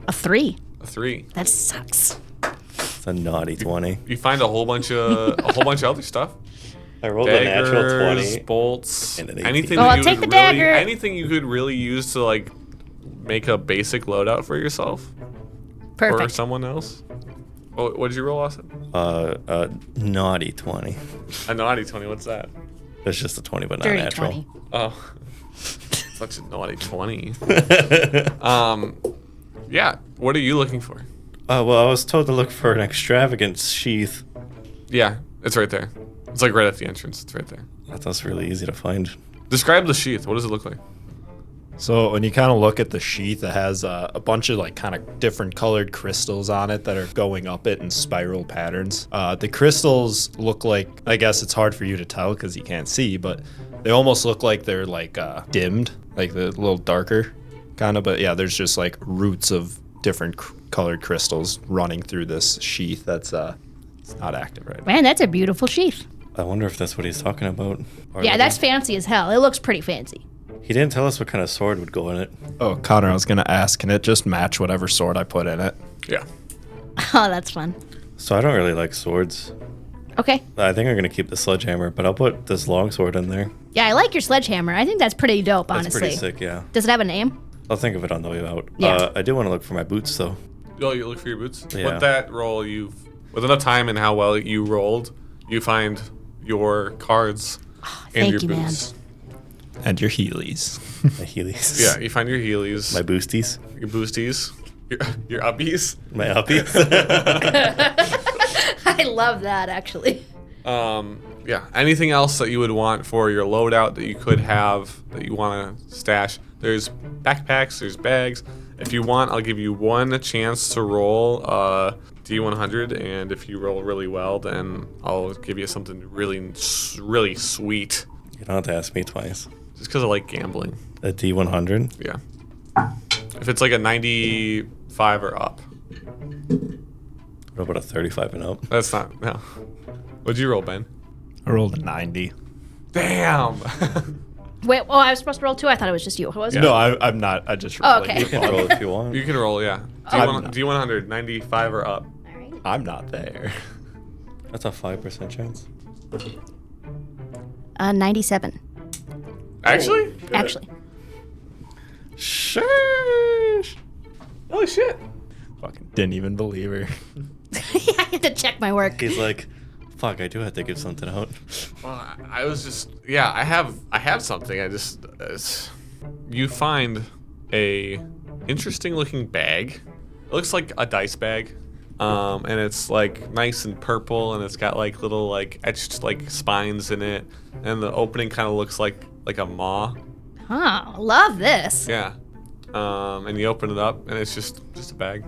A 3. A 3. That sucks. It's a naughty 20. You find a whole bunch of other stuff. I rolled a natural Daggers, 20. bolts, And an 18. anything. Oh, that I'll you take would the dagger. Anything you could really use to like make a basic loadout for yourself or Perfect. someone else. What did you roll, Austin? Naughty 20. A naughty 20. What's that? It's just a 20, but not Dirty natural. 20. Oh, Such a naughty 20. Yeah. What are you looking for? Well, I was told to look for an extravagant sheath. Yeah, it's right there. It's like right at the entrance. It's right there. That's really easy to find. Describe the sheath. What does it look like? So when you kind of look at the sheath, it has a bunch of like kind of different colored crystals on it that are going up it in spiral patterns. The crystals look like, I guess it's hard for you to tell because you can't see, but they almost look like they're like dimmed, like they're a little darker kind of. But yeah, there's just like roots of different colored crystals running through this sheath that's it's not active right now. Man, that's a beautiful sheath. I wonder if that's what he's talking about. Or Yeah, that's fancy as hell. It looks pretty fancy. He didn't tell us what kind of sword would go in it. Oh, Connor, I was going to ask, can it just match whatever sword I put in it? Yeah. Oh, that's fun. So I don't really like swords. Okay. I think I'm going to keep the sledgehammer, but I'll put this longsword in there. Yeah, I like your sledgehammer. I think that's pretty dope, That's honestly. pretty sick, yeah. Does it have a name? I'll think of it on the way out. Yeah. I do want to look for my boots, though. Oh, you look for your boots? Yeah. With that roll, with enough time and how well you rolled, you find your cards and thank your you, man. boots. And your Heelys. My Heelys. Yeah, you find your Heelys, My boosties. your boosties, your uppies. My uppies. I love that, actually. Yeah, anything else that you would want for your loadout that you could have that you want to stash? There's backpacks, there's bags. If you want, I'll give you one chance to roll D100, and if you roll really well, then I'll give you something really, really sweet. You don't have to ask me twice. Just because I like gambling. A D100? Yeah. If it's like a 95 or up, What about a 35 and up? that's not, no. What'd you roll, Ben? I rolled a 90. Damn! Wait, oh, I was supposed to roll two? I thought it was just you. What was it? No, I'm not. I just rolled Oh, like okay. You can roll if you want. You can roll, yeah. D100, 95 or up. All right. I'm not there. That's a 5% chance. 97. Actually? Actually. Shush! Holy shit. Fucking didn't even believe her. Yeah, I had to check my work. He's like, fuck, I do have to give something out. Well, I was just, yeah, I have something. You find a interesting looking bag. It looks like a dice bag. And it's like nice and purple, and it's got like little like etched like spines in it, and the opening kind of looks like a maw. Huh, love this. Yeah. And you open it up, and it's just a bag.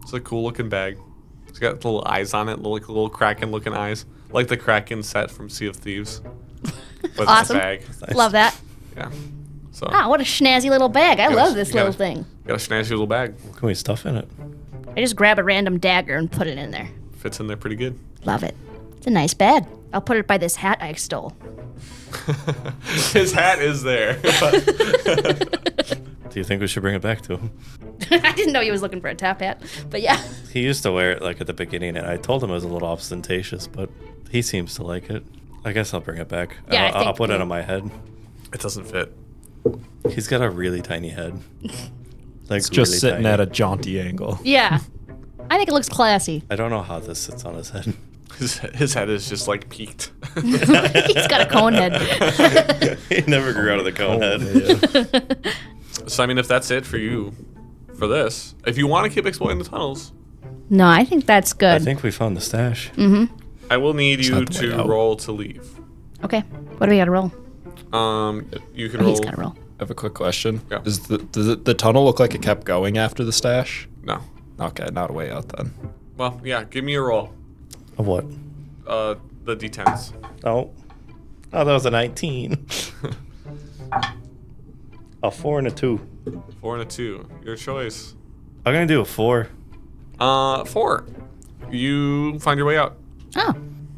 It's a cool looking bag. It's got little eyes on it, little Kraken looking eyes, like the Kraken set from Sea of Thieves. But Awesome. It's a bag. Love that. Yeah. So Ah, what a snazzy little bag. I Got a- love this you got little a- thing. got a snazzy little bag. What can we stuff in it? I just grab a random dagger and put it in there. Fits in there pretty good. Love it. It's a nice bag. I'll put it by this hat I stole. His hat is there. Do you think we should bring it back to him? I didn't know he was looking for a top hat, but yeah. He used to wear it like at the beginning, and I told him it was a little ostentatious, but he seems to like it. I guess I'll bring it back. Yeah, I I'll think put it we- on my head. It doesn't fit. He's got a really tiny head. Like It's just really sitting tiny. at a jaunty angle. Yeah. I think it looks classy. I don't know how this sits on his head. His head is just like peaked. He's got a cone head. He never grew out of the cone head. So I mean, if that's it for you, for this, if you want to keep exploring the tunnels, No, I think that's I good. think we found the stash. I will need you not the way to out. roll to leave. Okay. What do we gotta roll? You can Oh, roll. he's gotta roll. I have a quick question. Yeah. Does the tunnel look like it kept going after the stash? No. Okay, not a way out then. Well, yeah. Give me a roll. Of what? The d10s. Oh. Oh, that was a 19. A 4 and a 2. 4 and a 2. Your choice. I'm gonna do a 4. 4. You find your way out. Oh,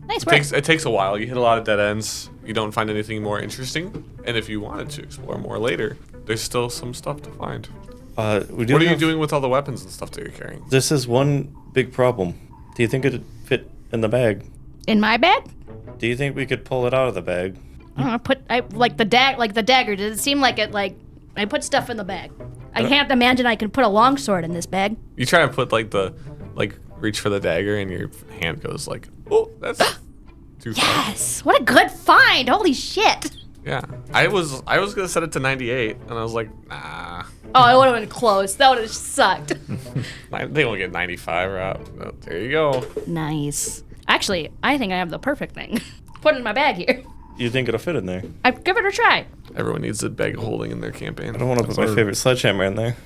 nice work. It takes a while. You hit a lot of dead ends. You don't find anything more interesting. And if you wanted to explore more later, there's still some stuff to find. We do What are you have- doing with all the weapons and stuff that you're carrying? This is one big problem. Do you think it'd fit in the bag? In my bag? Do you think we could pull it out of the bag? I don't know, like the dagger. Does it seem like it like I put stuff in the bag? I can't imagine I can put a longsword in this bag. You try to put reach for the dagger, and your hand goes like, oh, that's too far. Yes. What a good find. Holy shit. Yeah. I was gonna set it to 98, and I was like, nah. Oh, it would have been close. That would have sucked. They won't get 95 out. Oh, there you go. Nice. Actually, I think I have the perfect thing. Put it in my bag here. You think it'll fit in there? I'd give it a try. Everyone needs a bag of holding in their campaign. I don't want to put my favorite sledgehammer in there.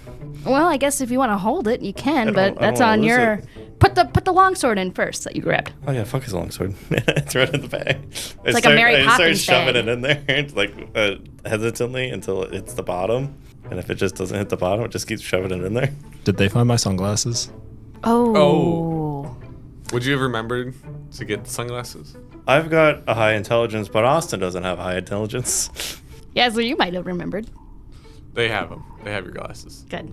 Well, I guess if you want to hold it, you can, but I don't that's wanna on lose your. it. Put the longsword in first that you grabbed. Oh yeah, fuck his longsword. It's right in the bag. It's like a Mary I Poppins start shoving bag. it in there, like hesitantly until it hits the bottom, and if it just doesn't hit the bottom, it just keeps shoving it in there. Did they find my sunglasses? Oh. Would you have remembered to get the sunglasses? I've got a high intelligence, but Austin doesn't have high intelligence. Yeah, so you might have remembered. They have them. They have your glasses. Good.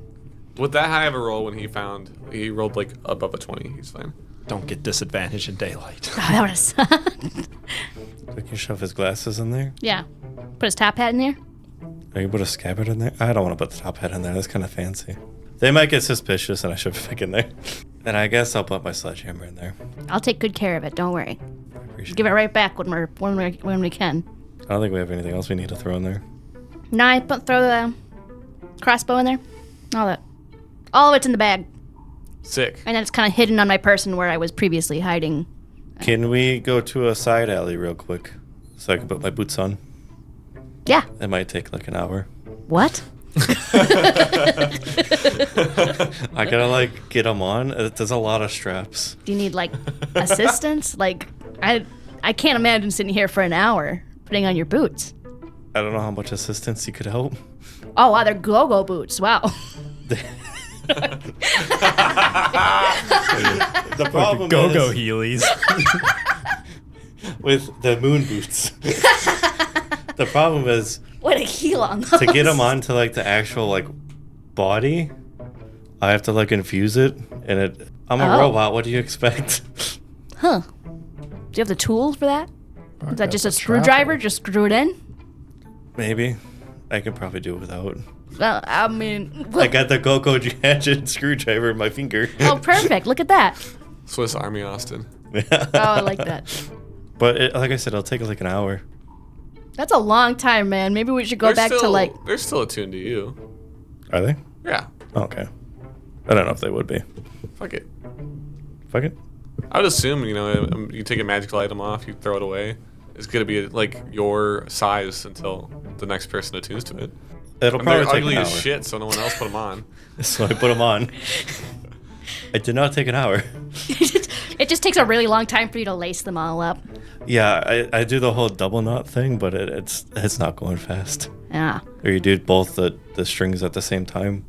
With that high of a roll, when he rolled like above a 20. He's fine. Don't get disadvantage in daylight. Oh, that would have sucked. We can shove his glasses in there. Yeah. Put his top hat in there. I can put a scabbard in there. I don't want to put the top hat in there. That's kind of fancy. They might get suspicious, and I should pick in there. And I guess I'll put my sledgehammer in there. I'll take good care of it. Don't worry. I appreciate Give it right back when we can. I don't think we have anything else we need to throw in there. No, I throw the crossbow in there. All of it's in the bag, Sick. and then it's kind of hidden on my person where I was previously hiding. Can we go to a side alley real quick so I can put my boots on? Yeah. It might take like an hour. What? I gotta like get them on. There's a lot of straps. Do you need like assistance? Like I can't imagine sitting here for an hour putting on your boots. I don't know how much assistance you could help. Oh wow, they're go-go boots. Wow. The problem Go-go is Heelys. with the moon boots. The problem is What a heel on those. to get them onto like the actual like body. I have to like infuse it, and I'm a Oh. robot. What do you expect? Huh. Do you have the tools for that? Is that just a screwdriver? Just screw it in? Maybe I could probably do it without. Well, I mean, I got the Go-Go hatchet screwdriver in my finger. oh, perfect. Look at that. Swiss Army Austin. Oh, I like that. But like I said, it'll take like an hour. That's a long time, man. Maybe we should go back to like. They're still attuned to you. Are they? Yeah. Okay. I don't know if they would be. Fuck it. Fuck it. I would assume, you take a magical item off, you throw it away. It's gonna be like your size until the next person attunes to it. It'll And they're probably take ugly an as hour. shit, so no one else put them on. So I put them on. It did not take an hour. It just takes a really long time for you to lace them all up. Yeah, I do the whole double knot thing, but it's not going fast. Yeah. Or you do both the strings at the same time.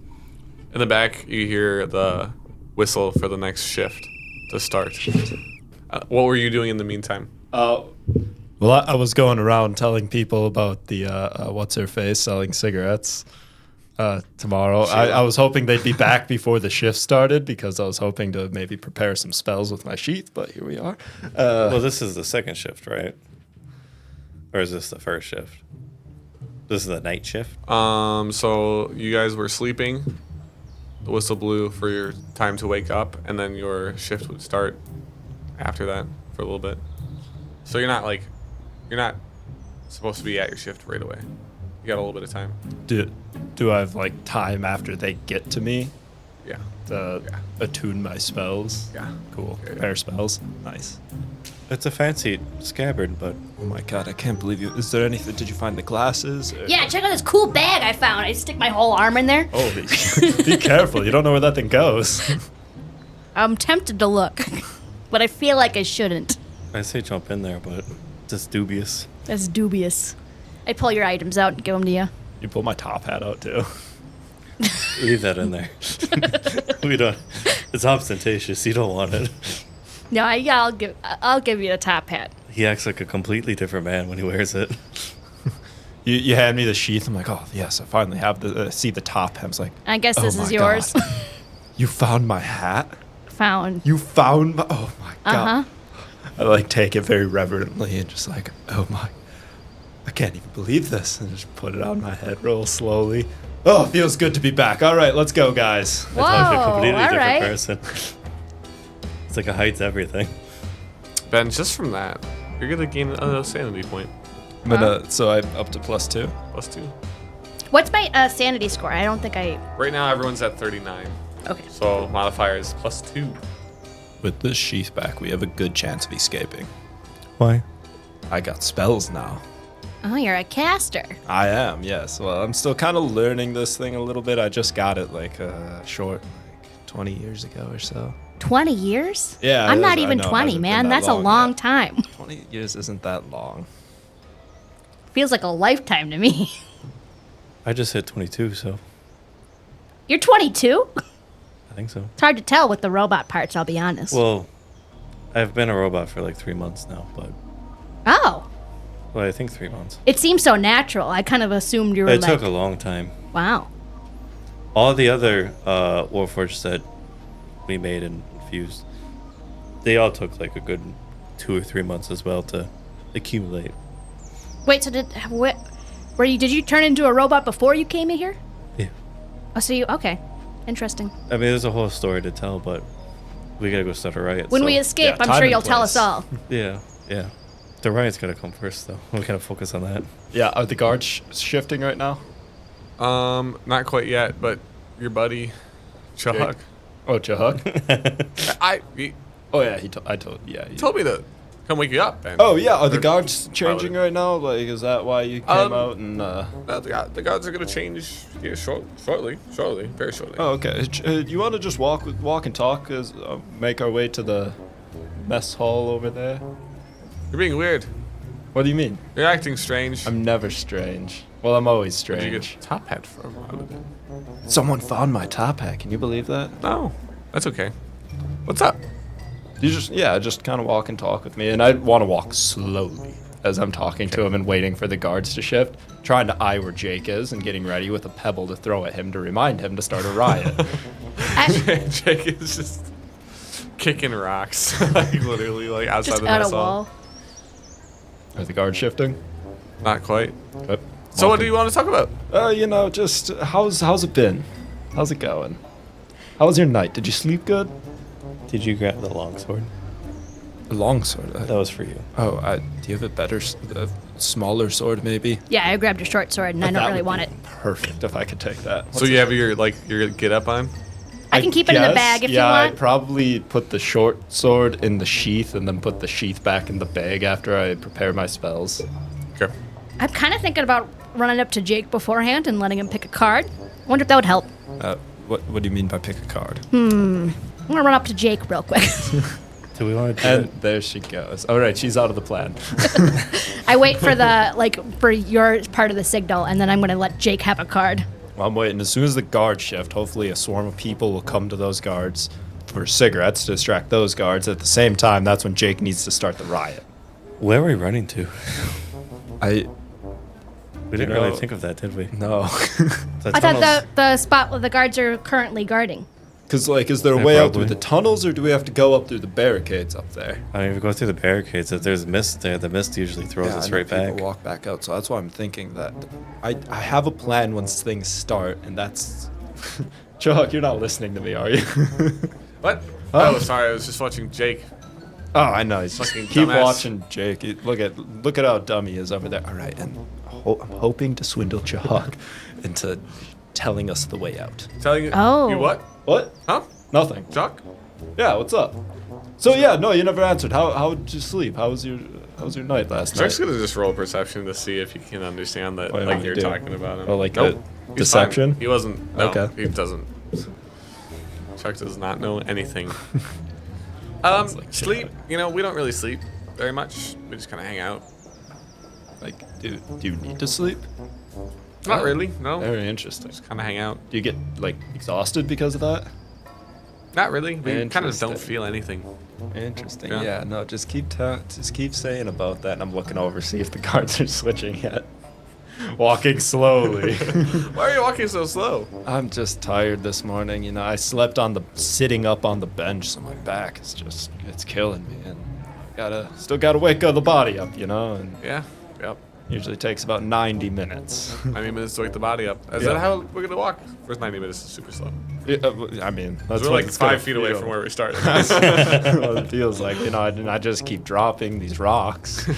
In the back, you hear the whistle for the next shift to start. What were you doing in the meantime? Well, I was going around telling people about the what's-her-face selling cigarettes tomorrow. I was hoping they'd be back before the shift started because I was hoping to maybe prepare some spells with my sheath, but here we are. Well, this is the second shift, right? Or is this the first shift? This is the night shift? So you guys were sleeping. The whistle blew for your time to wake up, and then your shift would start after that for a little bit. So you're not supposed to be at your shift right away. You got a little bit of time. Do I have like time after they get to me Yeah. to attune my spells? Yeah. Cool. Yeah. Prepare spells. Nice. It's a fancy scabbard, but Oh my god, I can't believe you. Is there anything? Did you find the glasses? Yeah, check out this cool bag I found. I stick my whole arm in there. Holy be careful. You don't know where that thing goes. I'm tempted to look, but I feel like I shouldn't. I say jump in there, but it's dubious. That's dubious. I pull your items out and give them to you. You pull my top hat out too. Leave that in there. We don't. It's ostentatious. You don't want it. No, I'll give you the top hat. He acts like a completely different man when he wears it. You hand me the sheath. I'm like, oh yes, I finally have the see the top. I was like, I guess oh this my is yours. God. You found my hat. Found. You found my. Oh my god. Uh-huh. I like take it very reverently and just like, oh my, I can't even believe this, and just put it on my head real slowly. Oh, it feels good to be back. All right, let's go, guys. Whoa, It's like a completely all different right. person. It's like it hides everything. Ben, just from that, you're gonna gain a sanity point. I'm gonna, so I'm up to +2. +2. What's my sanity score? I don't think I. Right now, everyone's at 39. Okay. So modifier is +2. With this sheath back, we have a good chance of escaping. Why? I got spells now. Oh, you're a caster. I am, yes. Well, I'm still kind of learning this thing a little bit. I just got it like short, like 20 years ago or so. 20 years? Yeah, I'm not I even know, it 20, hasn't man. been that That's a long long yet. time. 20 years isn't that long. Feels like a lifetime to me. I just hit 22, so You're 22? I think so. It's hard to tell with the robot parts, I'll be honest. Well, I've been a robot for like 3 months now, but Oh. well, I think 3 months. It seems so natural. I kind of assumed you were It like, took a long time. wow. All the other warforged that we made and fused, they all took like a good 2 or 3 months as well to accumulate. Wait, so did you turn into a robot before you came in here? Yeah. Oh, so you, okay. Interesting. I mean, there's a whole story to tell, but we gotta go start a riot. When so- we escape, yeah, I'm time sure and you'll tell place. us all. Yeah, yeah. The riot's gotta come first, though. We gotta focus on that. Yeah, are the guards shifting right now? Not quite yet, but your buddy, Chuck, Oh, Chahuk? he Oh, yeah, I told, yeah. told me to come wake you up. And Oh, yeah, are the Or- guards changing right now? Like, is that why you came out and, the guards are gonna change here shortly, very shortly. Oh, okay. You want to just walk and talk as make our way to the mess hall over there? You're being weird. What do you mean? You're acting strange. I'm never strange. Well, I'm always Where'd you strange. get top hat from? Arlidan? Someone found my top hat. Can you believe that? No, that's okay. What's up? You just kind of walk and talk with me, and I want to walk slowly as I'm talking to him and waiting for the guards to shift, trying to eye where Jake is and getting ready with a pebble to throw at him to remind him to start a riot. Jake is just kicking rocks, like literally, like outside Just the at a mess hall. wall. Are the guards shifting? Not quite. Yep. So what do you want to talk about? Just how's it been? How's it going? How was your night? Did you sleep good? Did you grab the longsword? A long sword. That was for you. Do you have a better, smaller sword maybe? Yeah, I grabbed a short sword and I don't That really would want be it. Perfect if I could take that. So you have your get up on? I can keep it in the bag if you I'd want. probably put the short sword in the sheath and then put the sheath back in the bag after I prepare my spells. Okay. I'm kind of thinking about running up to Jake beforehand and letting him pick a card. Wonder if that would help. What do you mean by pick a card? I'm gonna run up to Jake real quick. Do we want to do And it? there she goes. All right, she's out of the plan. I wait for for your part of the signal, and then I'm gonna let Jake have a card. Well, I'm waiting. As soon as the guards shift, hopefully a swarm of people will come to those guards for cigarettes to distract those guards. At the same time, that's when Jake needs to start the riot. Where are we running to? We didn't You know- really think of that, did we? No. I thought the spot where the guards are currently guarding. Because, is there a Yeah, way out probably. through the tunnels, or do we have to go up through the barricades up there? I mean, if we go through the barricades, if there's mist there, the mist usually throws us right back. People walk back out, so that's why I'm thinking that I have a plan once things start, and that's... Chuck, you're not listening to me, are you? What? Huh? Oh, sorry. I was just watching Jake. Oh, I know. He's just Fucking keep dumbass. watching Jake. Look at how dumb he is over there. All right, and I'm hoping to swindle Chuck into telling us the way out. Telling you. Oh. You what? What? Huh? Nothing. Chuck? Yeah, what's up? So yeah, no, you never answered. How did you sleep? How was your night last Chuck's night? gonna just roll perception to see if he can understand that, What like did you're you do? talking about him. Oh, like Nope. a He's deception? fine. He wasn't. No, Okay. he doesn't. Chuck does not know anything. Sleep. You know, we don't really sleep very much. We just kind of hang out. Like, do you need to sleep? Not really. No. Very interesting. Just kind of hang out. Do you get like exhausted because of that? Not really. We kind of don't Interesting. feel anything. Interesting. Yeah. Yeah. No, just keep saying about that, and I'm looking over see if the guards are switching yet. Walking slowly. Why are you walking so slow? I'm just tired this morning. You know, I slept sitting up on the bench, so my back is it's killing me, and still gotta wake the body up. You know, and Yeah. Yep. usually takes about 90 minutes. 90 minutes to wake the body up. Is Yeah. that how we're gonna walk? First 90 minutes is super slow. I mean, that's We're what like it's gonna 5 feet away feel. from where we started. Well, it feels like, you know, and I just keep dropping these rocks.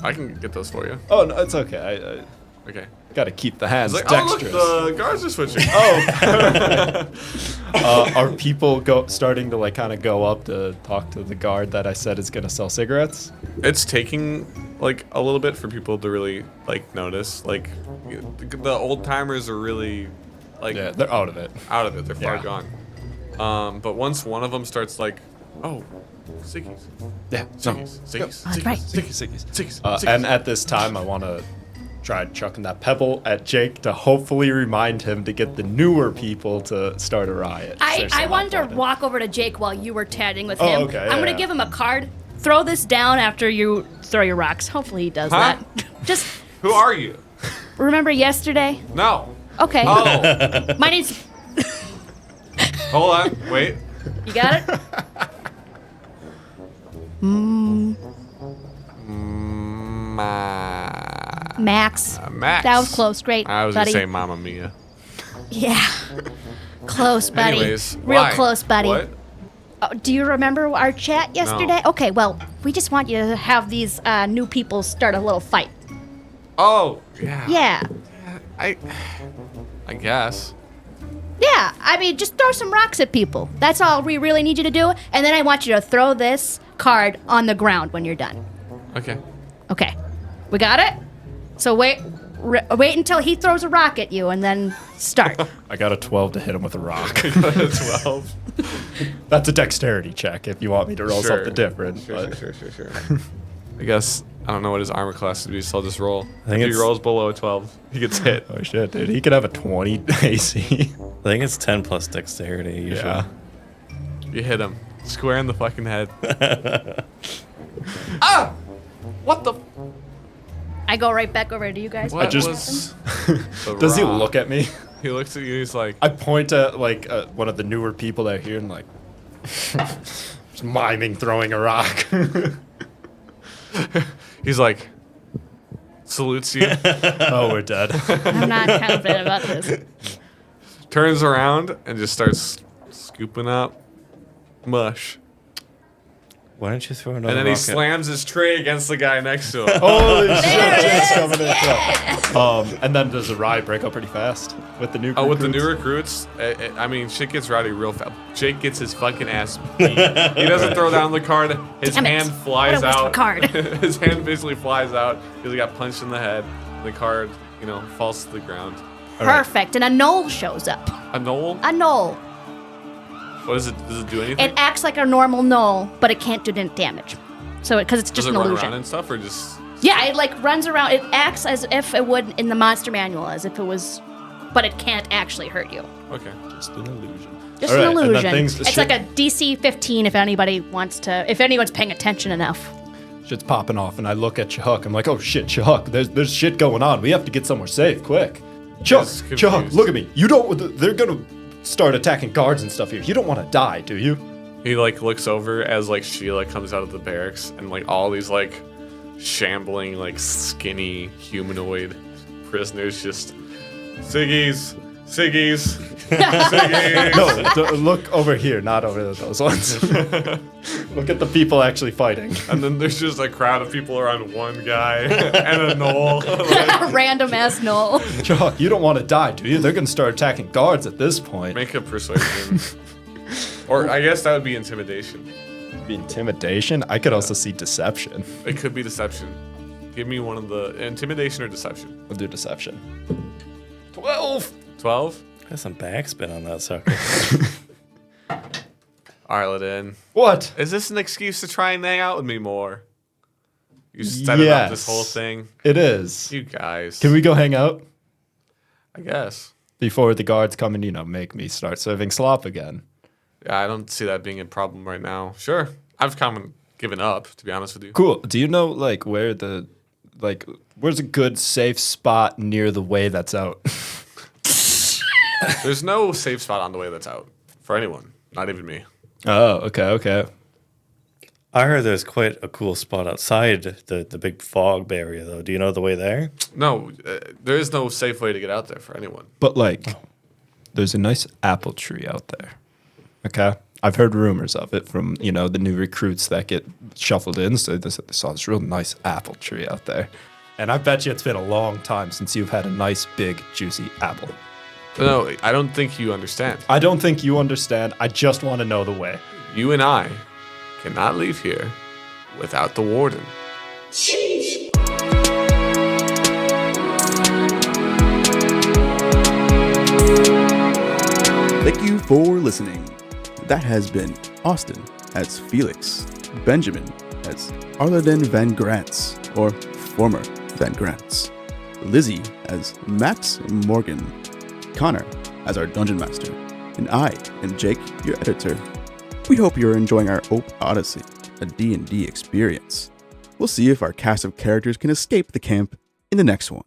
I can get those for you. Oh, no, it's okay. Okay. I got to keep the hands It's like, dexterous. oh, look, the guards are switching. Are people starting to like kind of go up to talk to the guard that I said is gonna sell cigarettes? It's taking like a little bit for people to really like notice. Like the old timers are really like Yeah, they're out of it. out of it. They're far Yeah. gone. But once one of them starts like, oh, ciggies, Yeah, ciggies, ciggies, that's right. ciggies. And at this time, I want to try chucking that pebble at Jake to hopefully remind him to get the newer people to start a riot. I wanted to walk over to Jake while you were chatting with him. okay, I'm gonna yeah. give him a card. Throw this down after you throw your rocks. Hopefully he does Huh? that. Just Who are you? remember yesterday? No. Okay. Oh, My name's. hold on. Wait. You got it? Max. Max. That was close. Great, I was buddy. gonna say Mamma Mia. Yeah. Close, buddy. Anyways, Real why? close, buddy. What? Oh, do you remember our chat yesterday? Okay, well, we just want you to have these new people start a little fight. Oh, yeah. Yeah. I guess. Yeah, I mean, just throw some rocks at people. That's all we really need you to do. And then I want you to throw this card on the ground when you're done. Okay. Okay. We got it? So wait until he throws a rock at you and then start. I got a 12 to hit him with a rock. 12. That's a dexterity check if you want me to roll Sure. something different. Sure. but- Sure. I guess I don't know what his armor class would be, so I'll just roll. I think If he it's- rolls below a 12, he gets hit. Oh shit, dude. He could have a 20 AC. I think it's 10 plus dexterity usually. Yeah. You hit him square in the fucking head. Ah! What the? I go right back over to you guys. What just- was the Does he rock? look at me? He looks at you. He's like, I point at like one of the newer people out here and like just miming throwing a rock. he's like, salutes you, Oh, we're dead. I'm not confident about this. turns around and just starts scooping up mush. Why don't you throw another And then he rocket? slams his tray against the guy next to him. Holy shit, There it Jake's is, coming in. Yeah. And then does the riot break up pretty fast with the new Oh, with the new recruits? recruits, I mean, shit gets rowdy real fast. Jake gets his fucking ass beat. He doesn't throw down the card. His Damn it. hand flies What a waste of a out. card. His hand basically flies out because he got punched in the head. The card, falls to the ground. Perfect. And a knoll shows up. A knoll? A knoll. What is it? Does it do anything? It acts like a normal knoll, but it can't do damage. So, because it's Does just it an run illusion. around and stuff, or just? Yeah, it like runs around. It acts as if it would in the monster manual, as if it was, but it can't actually hurt you. Okay. Just an illusion. Just All an right, and then illusion. things- It's shit- like a DC 15 if anyone's paying attention enough. Shit's popping off, and I look at Chuck. I'm like, oh shit, Chuck, there's shit going on. We have to get somewhere safe, quick. Chuck, He's Chuck, confused. look at me. You don't. They're gonna start attacking guards and stuff here. You don't want to die, do you? He like looks over as like Sheila comes out of the barracks, and like all these like shambling, like skinny humanoid prisoners just Siggies, Siggies, Siggies. No, look over here, not over those ones. Look at the people actually fighting. And then there's just a crowd of people around one guy and a knoll. Like, Random ass knoll. Chuck, you don't want to die, do you? They're gonna start attacking guards at this point. make a persuasion. Or I guess that would be intimidation. Be intimidation. I could also see deception. It could be deception. Give me one of the intimidation or deception. We'll do deception. 12. 12? Got some backspin on that sucker. Arliden. What? Is this an excuse to try and hang out with me more? You set it up this Yes. whole thing. It is. You guys. Can we go hang out I guess. before the guards come and make me start serving slop again? Yeah, I don't see that being a problem right now. Sure. I've kind of given up, to be honest with you. Cool. Do you know where's a good safe spot near the way that's out? There's no safe spot on the way that's out for anyone, not even me. Oh, okay. I heard there's quite a cool spot outside the big fog barrier, though. Do you know the way there? No, there is no safe way to get out there for anyone. But there's a nice apple tree out there. Okay. I've heard rumors of it from, the new recruits that get shuffled in. So they saw this real nice apple tree out there. And I bet you it's been a long time since you've had a nice, big, juicy apple. No, I don't think you understand. I don't think you understand. I just want to know the way. You and I cannot leave here without the warden. Thank you for listening. That has been Austin as Felix, Benjamin as Arliden VanGrants, or former VanGrants, Lizzy as Max Morrigan, Connor as our Dungeon Master, and I am Jake, your editor. We hope you're enjoying our Ope Odyssey, a D&D experience. We'll see if our cast of characters can escape the camp in the next one.